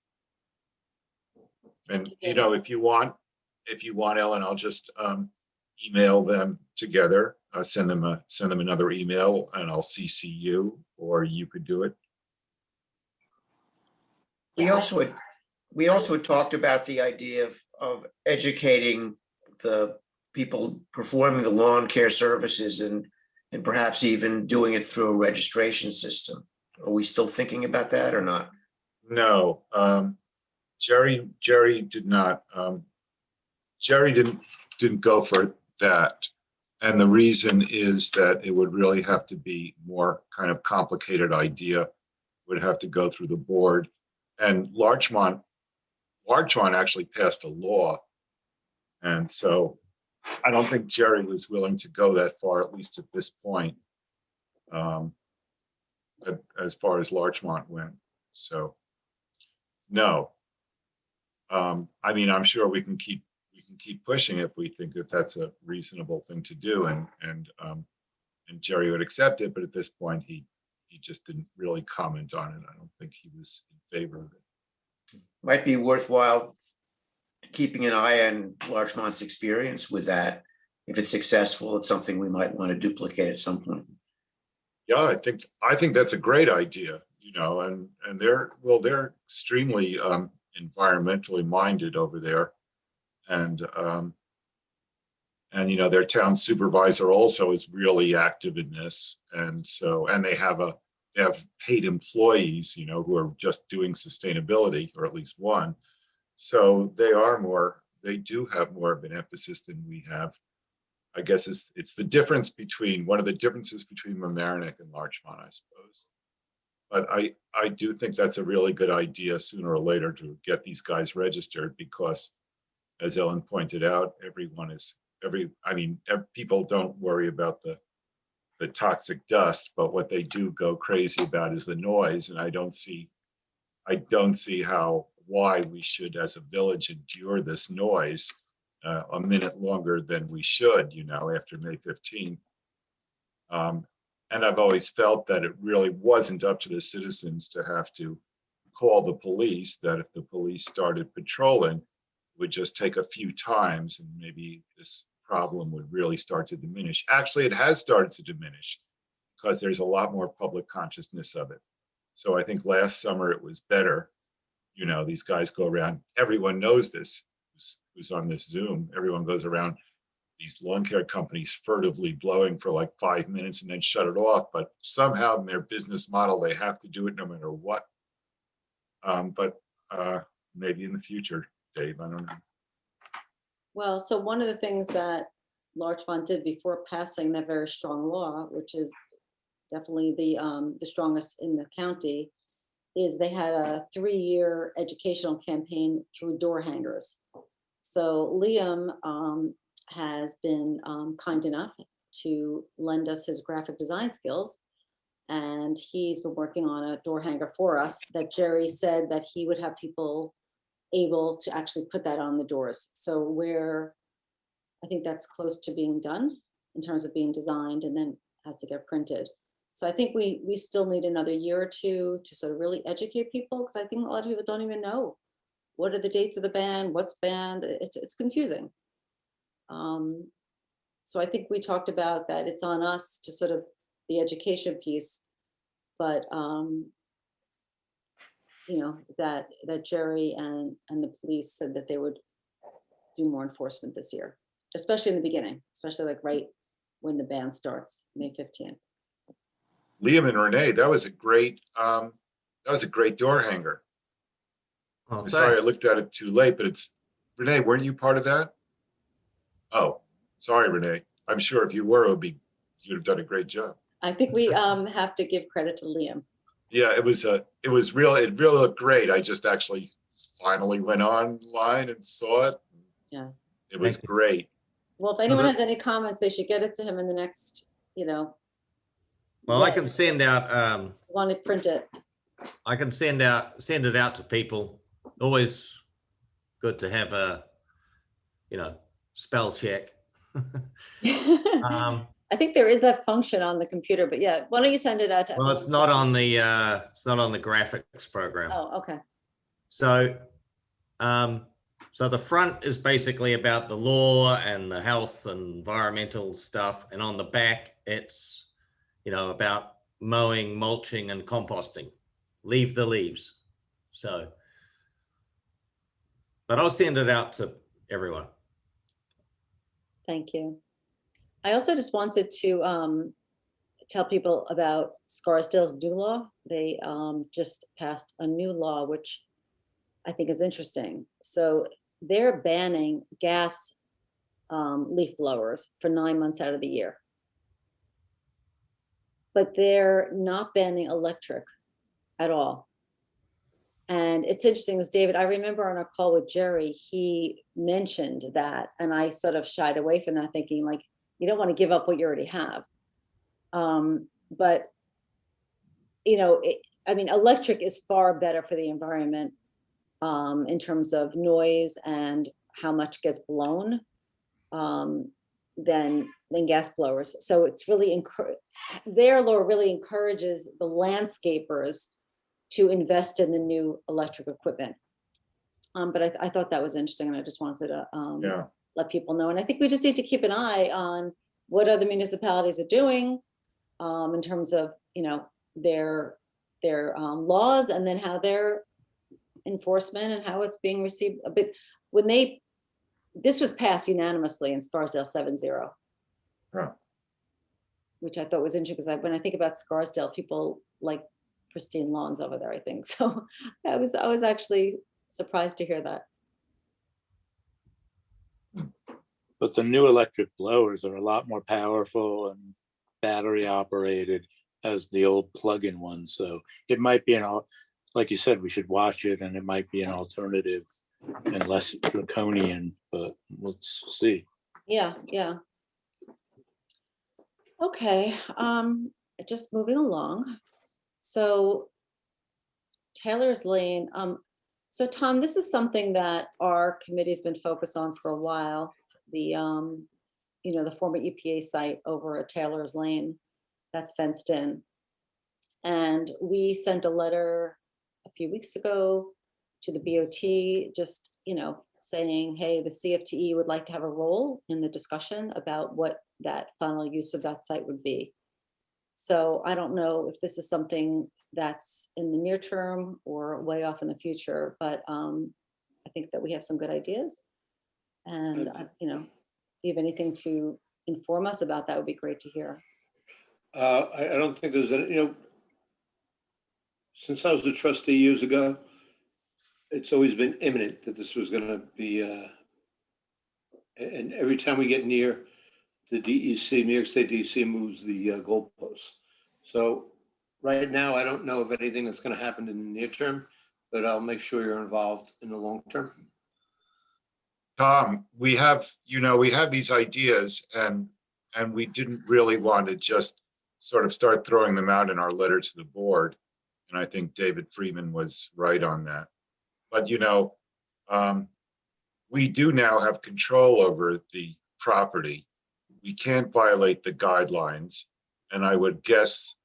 And, if you want, Ellen, I'll just email them together, send them another email and I'll CC you, or you could do it. We also had talked about the idea of educating the people performing the lawn care services and perhaps even doing it through a registration system. Are we still thinking about that or not? No, Jerry did not. Jerry didn't go for that. And the reason is that it would really have to be more kind of complicated idea, would have to go through the board. And Larchmont actually passed a law. And so I don't think Jerry was willing to go that far, at least at this point, as far as Larchmont went. So, no. I mean, I'm sure we can keep pushing if we think that that's a reasonable thing to do, and Jerry would accept it. But at this point, he just didn't really comment on it. I don't think he was in favor of it. Might be worthwhile keeping an eye on Larchmont's experience with that. If it's successful, it's something we might want to duplicate at some point. Yeah, I think that's a great idea, and they're extremely environmentally minded over there. And And, their town supervisor also is really active in this. And so, and they have paid employees, who are just doing sustainability, or at least one. So they do have more of an emphasis than we have. I guess it's the difference between, one of the differences between Mamaroneck and Larchmont, I suppose. But I do think that's a really good idea sooner or later to get these guys registered, because as Ellen pointed out, people don't worry about the toxic dust, but what they do go crazy about is the noise. And I don't see why we should, as a village, endure this noise a minute longer than we should, after May 15th. And I've always felt that it really wasn't up to the citizens to have to call the police, that if the police started patrolling, it would just take a few times and maybe this problem would really start to diminish. Actually, it has started to diminish because there's a lot more public consciousness of it. So I think last summer it was better. These guys go around, everyone knows this, who's on this Zoom, everyone goes around these lawn care companies furtively blowing for like 5 minutes and then shut it off. But somehow in their business model, they have to do it no matter what. But maybe in the future, Dave, I don't know. Well, so one of the things that Larchmont did before passing that very strong law, which is definitely the strongest in the county, is they had a 3-year educational campaign through door hangers. So Liam has been kind enough to lend us his graphic design skills. And he's been working on a door hanger for us that Jerry said that he would have people able to actually put that on the doors. So I think that's close to being done in terms of being designed, and then has to get printed. So I think we still need another year or two to sort of really educate people, because I think a lot of people don't even know what are the dates of the ban, what's banned. It's confusing. So I think we talked about that it's on us to sort of the education piece, but that Jerry and the police said that they would do more enforcement this year, especially in the beginning, especially like right when the ban starts, May 15th. Liam and Renee, that was a great door hanger. Oh, I'm sorry I thanks. looked at it too late, but Renee, weren't you part of that? Oh, sorry, Renee. I'm sure if you were, you'd have done a great job. I think we have to give credit to Liam. Yeah, it really looked great. I just actually finally went online and saw it. Yeah. It was Thank you. great. Well, if anyone has any comments, they should get it to him in the next, Well, I day. can send out, Want to print it. I can send it out to people. Always good to have a, spell check. I think there is that function on the computer, but yeah, why don't you send it out to Well, everyone? it's not on the graphics program. Oh, okay. So, so the front is basically about the law and the health and environmental stuff. And on the back, it's, about mowing, mulching, and composting. Leave the leaves. So, but I'll send it out to everyone. Thank you. I also just wanted to tell people about Scarsdale's new law. They just passed a new law, which I think is interesting. So they're banning gas leaf blowers for 9 months out of the year. But they're not banning electric at all. And it's interesting, because David, I remember on our call with Jerry, he mentioned that, and I sort of shied away from that, thinking like, you don't want to give up what you already have. But, electric is far better for the environment in terms of noise and how much gets blown than gas blowers. So it's really, their law really encourages the landscapers to invest in the new electric equipment. But I thought that was interesting, and I just wanted to let people know. And I think we just need to keep an eye on what other municipalities are doing in terms of, their laws, and then how their enforcement and how it's being received. But when they this was passed unanimously in Scarsdale 7-0. Yeah. Which I thought was interesting, because when I think about Scarsdale, people like pristine lawns over there, I think. So I was actually surprised to hear that. But the new electric blowers are a lot more powerful and battery operated as the old plug-in ones. So it might be like you said, we should watch it, and it might be an alternative and less draconian, but let's see. Yeah, yeah. Okay, just moving along. So Taylor's Lane, so Tom, this is something that our committee's been focused on for a while. The, the former EPA site over at Taylor's Lane that's fenced in. And we sent a letter a few weeks ago to the BOT, just, saying, hey, the CFTE would like to have a role in the discussion about what that final use of that site would be. So I don't know if this is something that's in the near term or way off in the future, but I think that we have some good ideas. And, if you have anything to inform us about, that would be great to hear. I don't think there's any, since I was a trustee years ago, it's always been imminent that this was gonna be, and every time we get near the DEC, New York State DEC moves the goalposts. So right now, I don't know of anything that's gonna happen in the near term, but I'll make sure you're involved in the long term. Tom, we have these ideas, and we didn't really want to just sort of start throwing them out in our letter to the board. And I think David Freeman was right on that. But, we do now have control over the property. We can't violate the guidelines. And I would guess,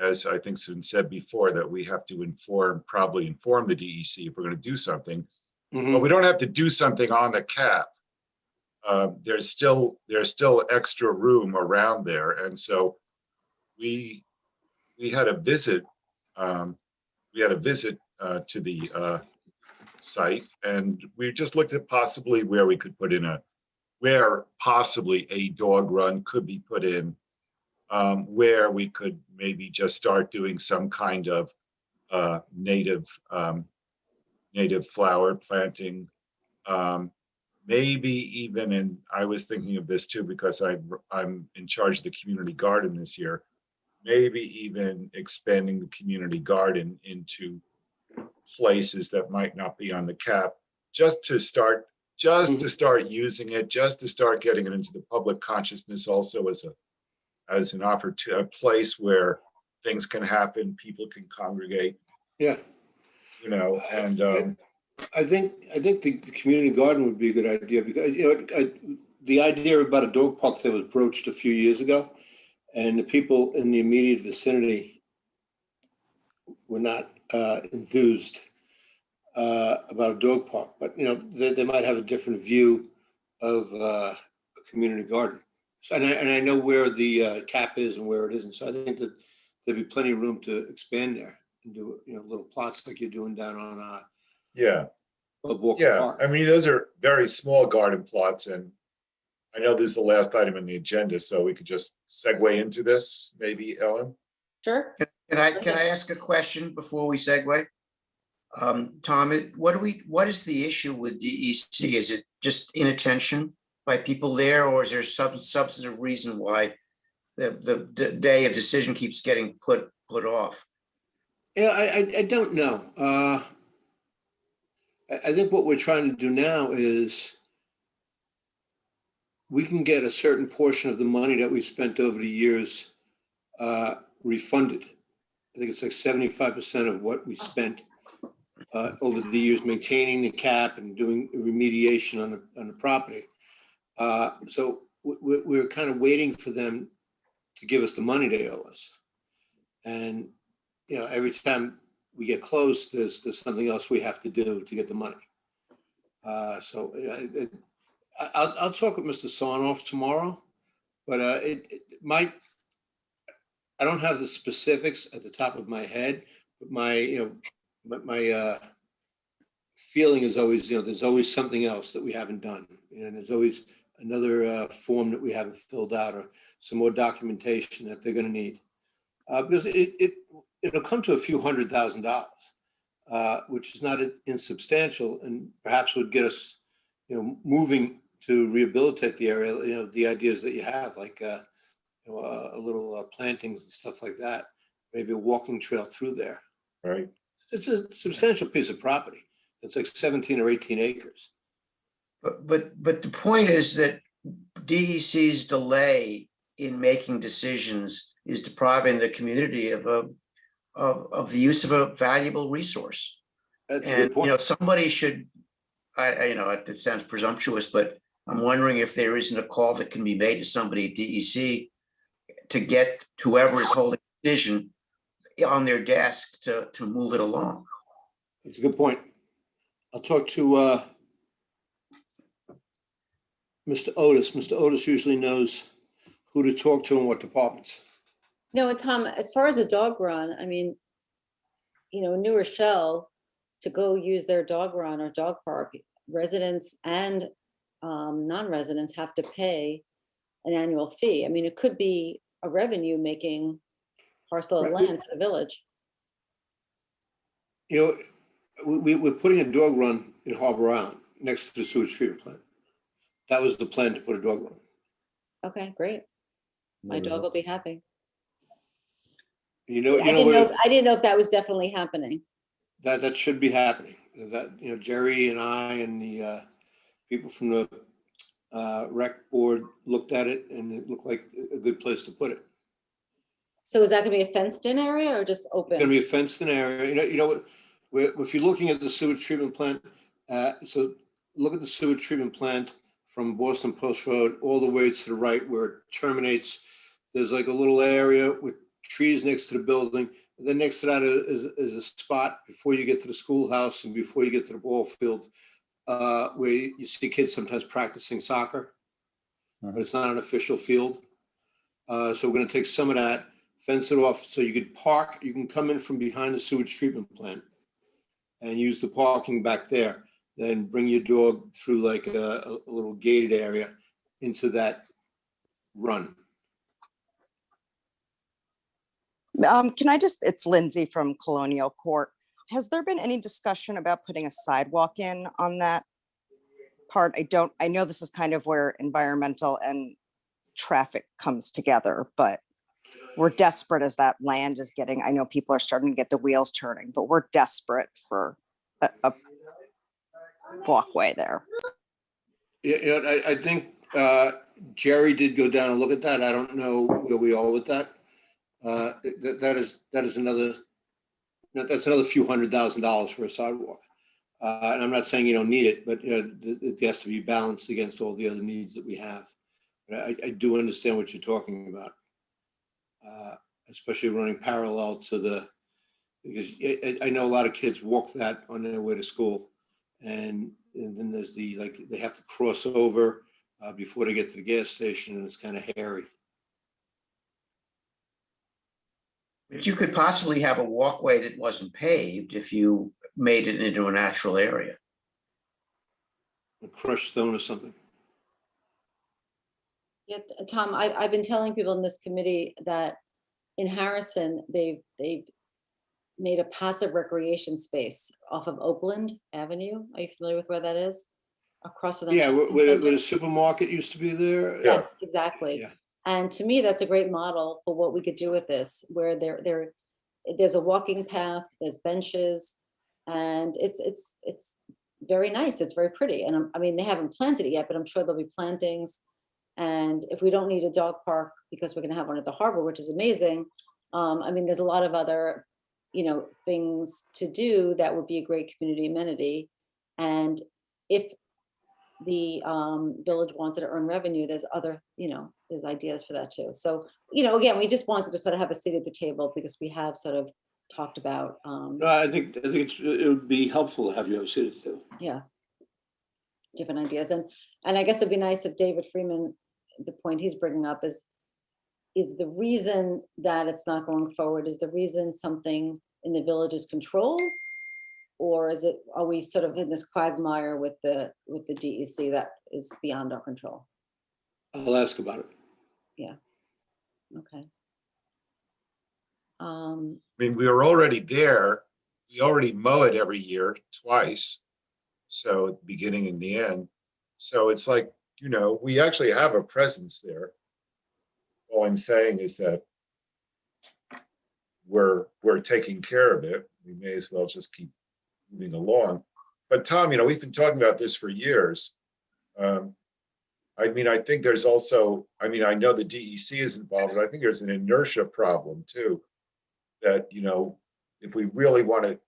as I think has been said before, that we have to probably inform the DEC if we're going to do something. But we don't have to do something on the cap. There's still extra room around there, and so we had a visit. We had a visit to the site, and we just looked at possibly where we could put in where possibly a dog run could be put in, where we could maybe just start doing some kind of native flower planting, maybe even, and I was thinking of this too because I'm in charge of the community garden this year, maybe even expanding the community garden into places that might not be on the cap, just to start using it, just to start getting it into the public consciousness, also as an opportunity, a place where things can happen, people can congregate. Yeah. And I think the community garden would be a good idea, because the idea about a dog park that was broached a few years ago, and the people in the immediate vicinity were not enthused about a dog park, but they might have a different view of a community garden. So, and I know where the cap is and where it isn't, so I think that there'd be plenty of room to expand there and do little plots like you're doing down on Bub Walker Park. I mean, those are very small garden plots, and I know this is the last item on the agenda, so we could just segue into this, maybe, Ellen? Sure. Can I ask a question before we segue? Tom, what is the issue with DEC? Is it just inattention by people there, or is there some substantive reason why the day of decision keeps getting put off? Yeah, I don't know. I think what we're trying to do now is we can get a certain portion of the money that we've spent over the years refunded. I think it's like 75% of what we spent over the years maintaining the cap and doing remediation on the property. So we're kind of waiting for them to give us the money they owe us. And every time we get close, there's something else we have to do to get the money. So I'll talk with Mr. Sarnoff tomorrow, but it might. I don't have the specifics at the top of my head, but my feeling is always, there's always something else that we haven't done. And there's always another form that we haven't filled out or some more documentation that they're going to need. Because it'll come to a few $100,000, which is not insubstantial and perhaps would get us, moving to rehabilitate the area. The ideas that you have, like a little plantings and stuff like that, maybe a walking trail through there. Right. It's a substantial piece of property. It's like 17 or 18 acres. But the point is that DEC's delay in making decisions is depriving the community of the use of a valuable resource. That's a And, good point. somebody should, it sounds presumptuous, but I'm wondering if there isn't a call that can be made to somebody at DEC to get whoever is holding the decision on their desk to move it along. That's a good point. I'll talk to Mr. Otis. Mr. Otis usually knows who to talk to and what departments. No, and Tom, as far as a dog run, I mean, in New Rochelle, to go use their dog run or dog park, residents and non-residents have to pay an annual fee. I mean, it could be a revenue making parcel of Right. land for the village. We're putting a dog run in Harbor Island next to the sewage treatment plant. That was the plan, to put a dog run. Okay, great. My dog will be happy. I didn't know if that was definitely happening. That should be happening. That, Jerry and I and the people from the rec board looked at it, and it looked like a good place to put it. So is that gonna be a fenced in area or just It's going to open? be a fenced-in area. If you're looking at the sewage treatment plant, so look at the sewage treatment plant from Boston Post Road all the way to the right where it terminates. There's like a little area with trees next to the building. And then next to that is a spot before you get to the schoolhouse and before you get to the ball field, where you see kids sometimes practicing soccer, but it's not an official field. So we're going to take some of that, fence it off so you could park. You can come in from behind the sewage treatment plant and use the parking back there. Then bring your dog through like a little gated area into that run. It's Lindsay from Colonial Court. Has there been any discussion about putting a sidewalk in on that part? I know this is kind of where environmental and traffic comes together, but we're desperate as that land is getting, I know people are starting to get the wheels turning, but we're desperate for a walkway there. I think Jerry did go down and look at that. I don't know where we are with that. That is another few $100,000 for a sidewalk. And I'm not saying you don't need it, but it has to be balanced against all the other needs that we have. But I do understand what you're talking about, especially running parallel to because I know a lot of kids walk that on their way to school, and then there's they have to cross over before they get to the gas station, and it's kind of hairy. But you could possibly have a walkway that wasn't paved if you made it into a natural area. A crushed stone or something. Yeah, Tom, I've been telling people in this committee that in Harrison, they've made a passive recreation space off of Oakland Avenue. Are you familiar with where that is? Across from the Yeah, shopping where center. the supermarket used to be there. Yes, exactly. Yeah. And to me, that's a great model for what we could do with this, where there's a walking path, there's benches, and it's very nice. It's very pretty. And I mean, they haven't planted it yet, but I'm sure there'll be plantings. And if we don't need a dog park because we're going to have one at the harbor, which is amazing. I mean, there's a lot of other, things to do that would be a great community amenity. And if the village wanted to earn revenue, there's other, there's ideas for that too. So, again, we just wanted to sort of have a seat at the table because we have sort of talked about. No, I think it would be helpful to have you have a seat at the table. Yeah. Different ideas. And I guess it'd be nice if David Freeman, the point he's bringing up is the reason that it's not going forward, is the reason something in the village's control, Or are we sort of in this quagmire with the DEC that is beyond our control? I'll ask about it. Okay. I mean, we were already there. We already mow it every year twice. So at the beginning and the end. So it's like, you know, we actually have a presence there. All I'm saying is that we're taking care of it. We may as well just keep moving along. But Tom, you know, we've been talking about this for years. I mean, I think there's also, I mean, I know the DEC is involved, but I think there's an inertia problem too. That, you know, if we really want to,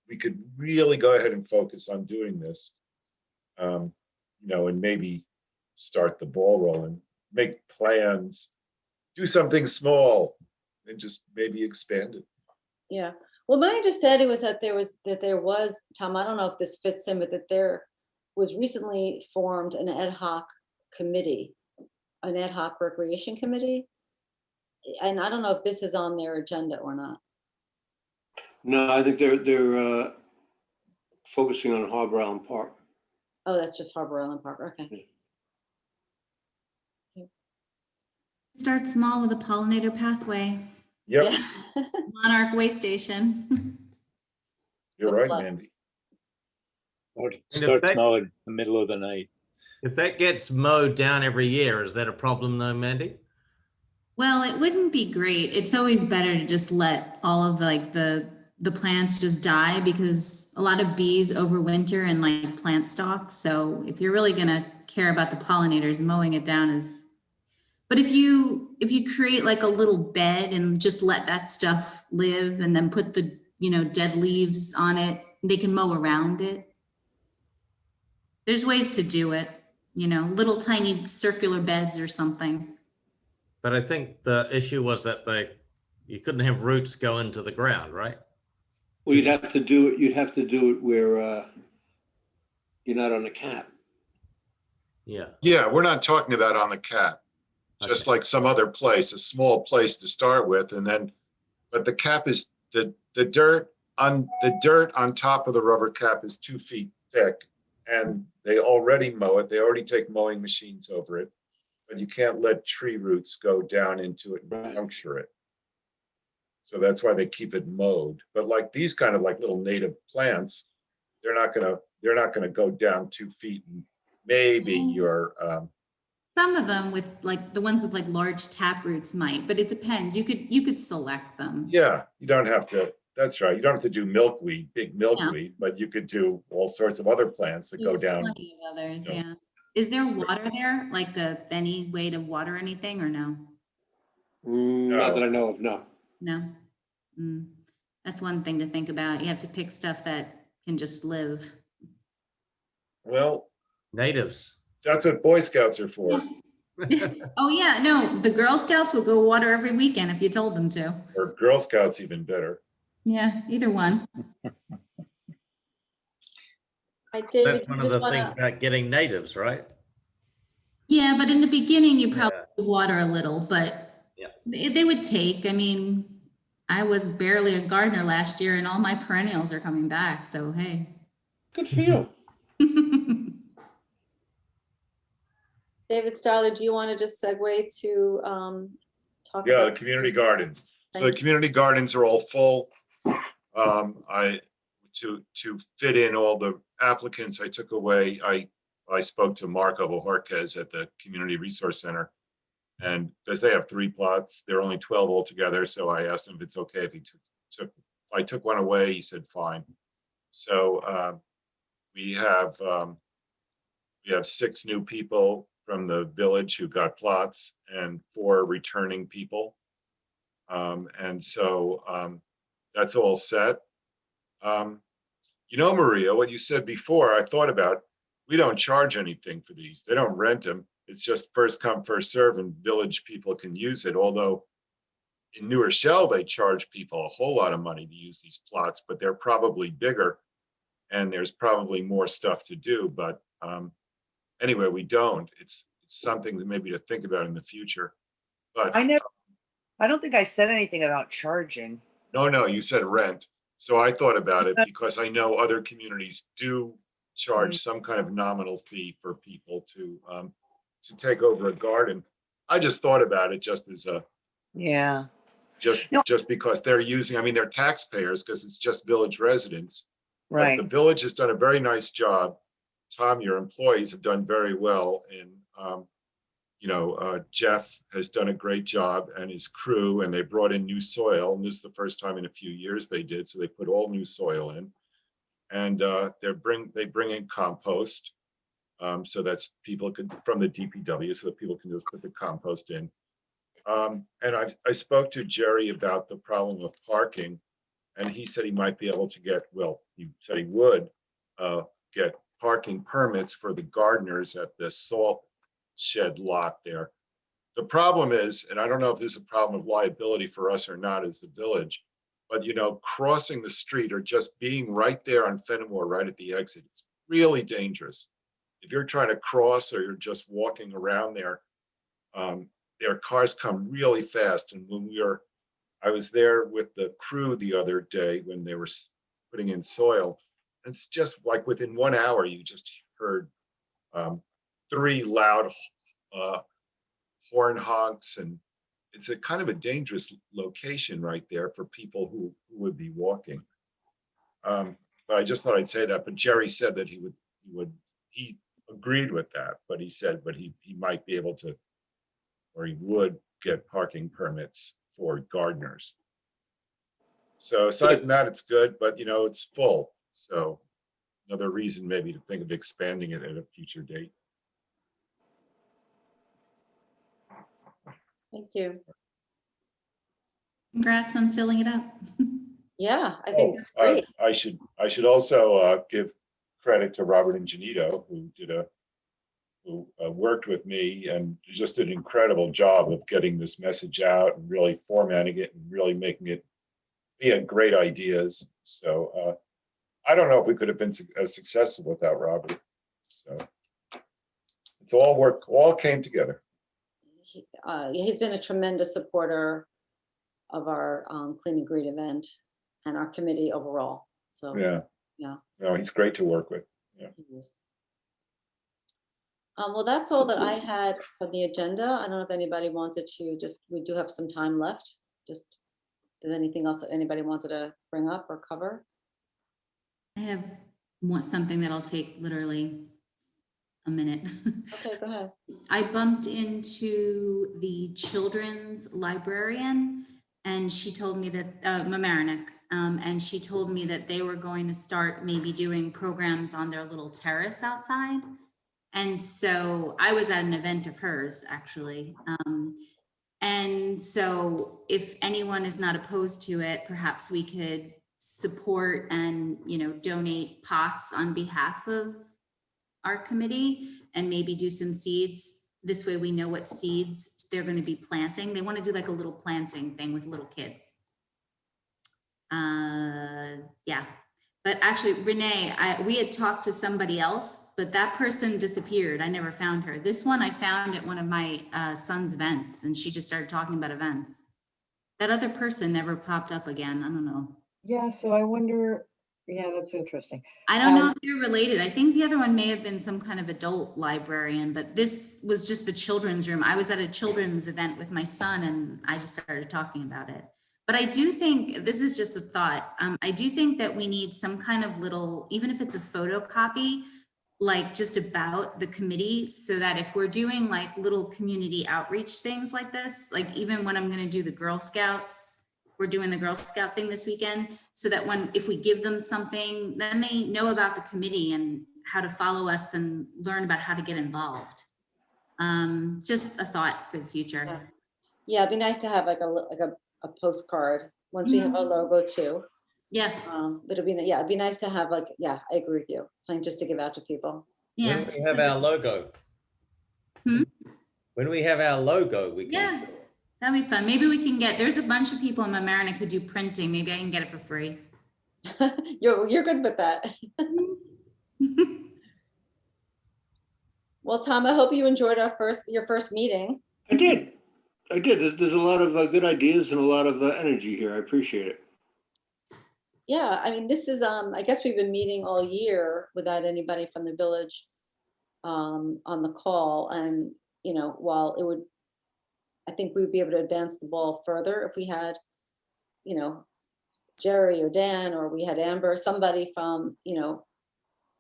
we could really go ahead and focus on doing this. You know, and maybe start the ball rolling, make plans, do something small, and just maybe expand it. Yeah. Well, my understanding was that there was, Tom, I don't know if this fits in, but that there was recently formed an ad hoc committee, an ad hoc recreation committee. And I don't know if this is on their agenda or not. No, I think they're focusing on Harbor Island Park. Oh, that's just Harbor Island Park. Okay. Start small with a pollinator pathway, Yep, Yeah. Monarch Way Station. you're right, Mandy. Or if start that- small in the middle of the night. If that gets mowed down every year, is that a problem though, Mandy? Well, it wouldn't be great. It's always better to just let all of the plants just die, because a lot of bees overwinter in like plant stalks. So if you're really gonna care about the pollinators, mowing it down is. But if you create like a little bed and just let that stuff live, and then put the, you know, dead leaves on it, they can mow around it. There's ways to do it, you know, little tiny circular beds or something. But I think the issue was that you couldn't have roots go into the ground, right? Well, you'd have to do it where you're not on a cap. Yeah. Yeah, we're not talking about on the cap, just like some other place, a small place to start with, and then, but the cap is the dirt on top of the rubber cap is 2 feet thick, and they already mow it. They already take mowing machines over it, but you can't let tree roots go down into it and puncture it. So that's why they keep it mowed. But like these kind of like little native plants, they're not gonna go down 2 feet. And maybe your Some of them with like the ones with like large tap roots might, but it depends. You could select them. yeah, you don't have to. That's right. You don't have to do milkweed, big milkweed, but you could do all sorts of other plants that go There's down. plenty of others, you know. yeah. Is there water there? Like any way to water anything or no? Not that I know of, no. No? Mm. That's one thing to think about. You have to pick stuff that can just live. Well, Natives. that's what Boy Scouts are for, Oh yeah, no, the Girl Scouts will go water every weekend if you told them to. or Girl Scouts even better. Yeah, either one. David, That's one of the things about getting natives, right? Yeah, but in the beginning, you probably Yeah. water a little, but Yeah. they would take. I mean, I was barely a gardener last year and all my perennials are coming back, so hey. Good for you. David Styler, do you want to just segue to talk Yeah, the about? community gardens. So the Thank you. community gardens are all full. To fit in all the applicants, I took away, I spoke to Marco Bojorquez at the Community Resource Center. And because they have 3 plots, there are only 12 altogether. So I asked him if it's okay if he if I took one away, he said, fine. So we have 6 new people from the village who got plots and 4 returning people. And so that's all set. You know, Maria, what you said before, I thought about, we don't charge anything for these. They don't rent them. It's just first come, first serve, and village people can use it. Although in New Rochelle, they charge people a whole lot of money to use these plots, but they're probably bigger and there's probably more stuff to do. But anyway, we don't. It's something that maybe to think about in the future. But I don't think I said anything about charging. no, you said rent. So I thought about it because I know other communities do charge some kind of nominal fee for people to take over a garden. I just thought about it just as a, Yeah. just No. because they're using, I mean, they're taxpayers because it's just village residents. But Right. the village has done a very nice job. Tom, your employees have done very well. And, Jeff has done a great job and his crew, and they brought in new soil. And this is the first time in a few years they did. So they put all new soil in. And they bring in compost. So that's people can, from the DPW, so that people can just put the compost in. And I spoke to Jerry about the problem of parking, and he said he might be able to get, well, he said he would get parking permits for the gardeners at the salt shed lot there. The problem is, and I don't know if there's a problem of liability for us or not as the village, but crossing the street or just being right there on Fenimore, right at the exit, it's really dangerous. If you're trying to cross or you're just walking around there, their cars come really fast. And I was there with the crew the other day when they were putting in soil. It's just like within 1 hour, you just heard 3 loud horn honks, and it's a kind of a dangerous location right there for people who would be walking. But I just thought I'd say that. But Jerry said that he agreed with that, but he said, he might be able to, or he would get parking permits for gardeners. So aside from that, it's good, but it's full. So another reason maybe to think of expanding it at a future date. Thank you. Congrats on filling it up. Yeah, I think that's great. I should also give credit to Robert and Janito, who worked with me and just did an incredible job of getting this message out and really formatting it and really making it be great ideas. So I don't know if we could have been as successful without Robert. So it's all came together. He's been a tremendous supporter of our Clean and Green event and our committee overall. So Yeah. No, he's great to work with. Yeah. Well, that's all that I had for the agenda. I don't know if anybody wanted to we do have some time left. Is there anything else that anybody wanted to bring up or cover? I have something that'll take literally a minute. Okay, go ahead. I bumped into the children's librarian, and she told me that, Mamaroneck, and she told me that they were going to start maybe doing programs on their little terrace outside. And so I was at an event of hers, actually. And so if anyone is not opposed to it, perhaps we could support and, donate pots on behalf of our committee and maybe do some seeds. This way we know what seeds they're going to be planting. They want to do like a little planting thing with little kids. Yeah. But actually, Renee, we had talked to somebody else, but that person disappeared. I never found her. This one I found at one of my son's events, and she just started talking about events. That other person never popped up again. I don't know. Yeah, so I wonder, yeah, that's interesting. I don't know if they're related. I think the other one may have been some kind of adult librarian, but this was just the children's room. I was at a children's event with my son, and I just started talking about it. But I do think, this is just a thought, I do think that we need some kind of little, even if it's a photocopy, like just about the committee, so that if we're doing like little community outreach things like this, like even when I'm gonna do the Girl Scouts, we're doing the Girl Scout thing this weekend, so that if we give them something, then they know about the committee and how to follow us and learn about how to get involved. Just a thought for the future. Yeah, it'd be nice to have like a postcard once we have a logo too. Yeah. It'd be nice to have I agree with you. Something just to give out to people. Yeah. When we have our logo. When we have our logo, we can. Yeah, that'd be fun. Maybe we can there's a bunch of people in Mamaroneck who do printing. Maybe I can get it for free. You're good with that. Well, Tom, I hope you enjoyed your first meeting. I did. There's a lot of good ideas and a lot of energy here. I appreciate it. yeah, I mean, this is, I guess we've been meeting all year without anybody from the village on the call. And, you know, while it would, I think we'd be able to advance the ball further if we had, you know, Jerry or Dan, or we had Amber, somebody from, you know,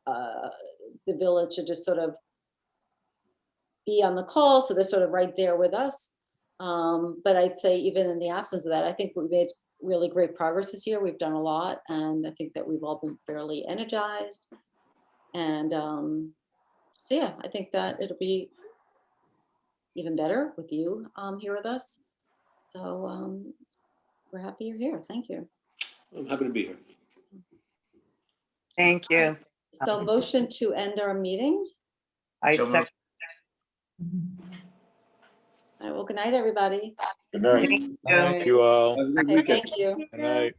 the village to just sort of be on the call, so they're sort of right there with us. But I'd say even in the absence of that, I think we made really great progress this year. We've done a lot, and I think that we've all been fairly energized. And so yeah, I think that it'll be even better with you here with us. So we're happy you're here. Thank you. I'm happy to be here. Thank you. So motion to end our meeting. I So moved. second. All right, well, good night, everybody. Good night. Thank you. Thank you all. Have a good Okay, weekend. thank you. Good night.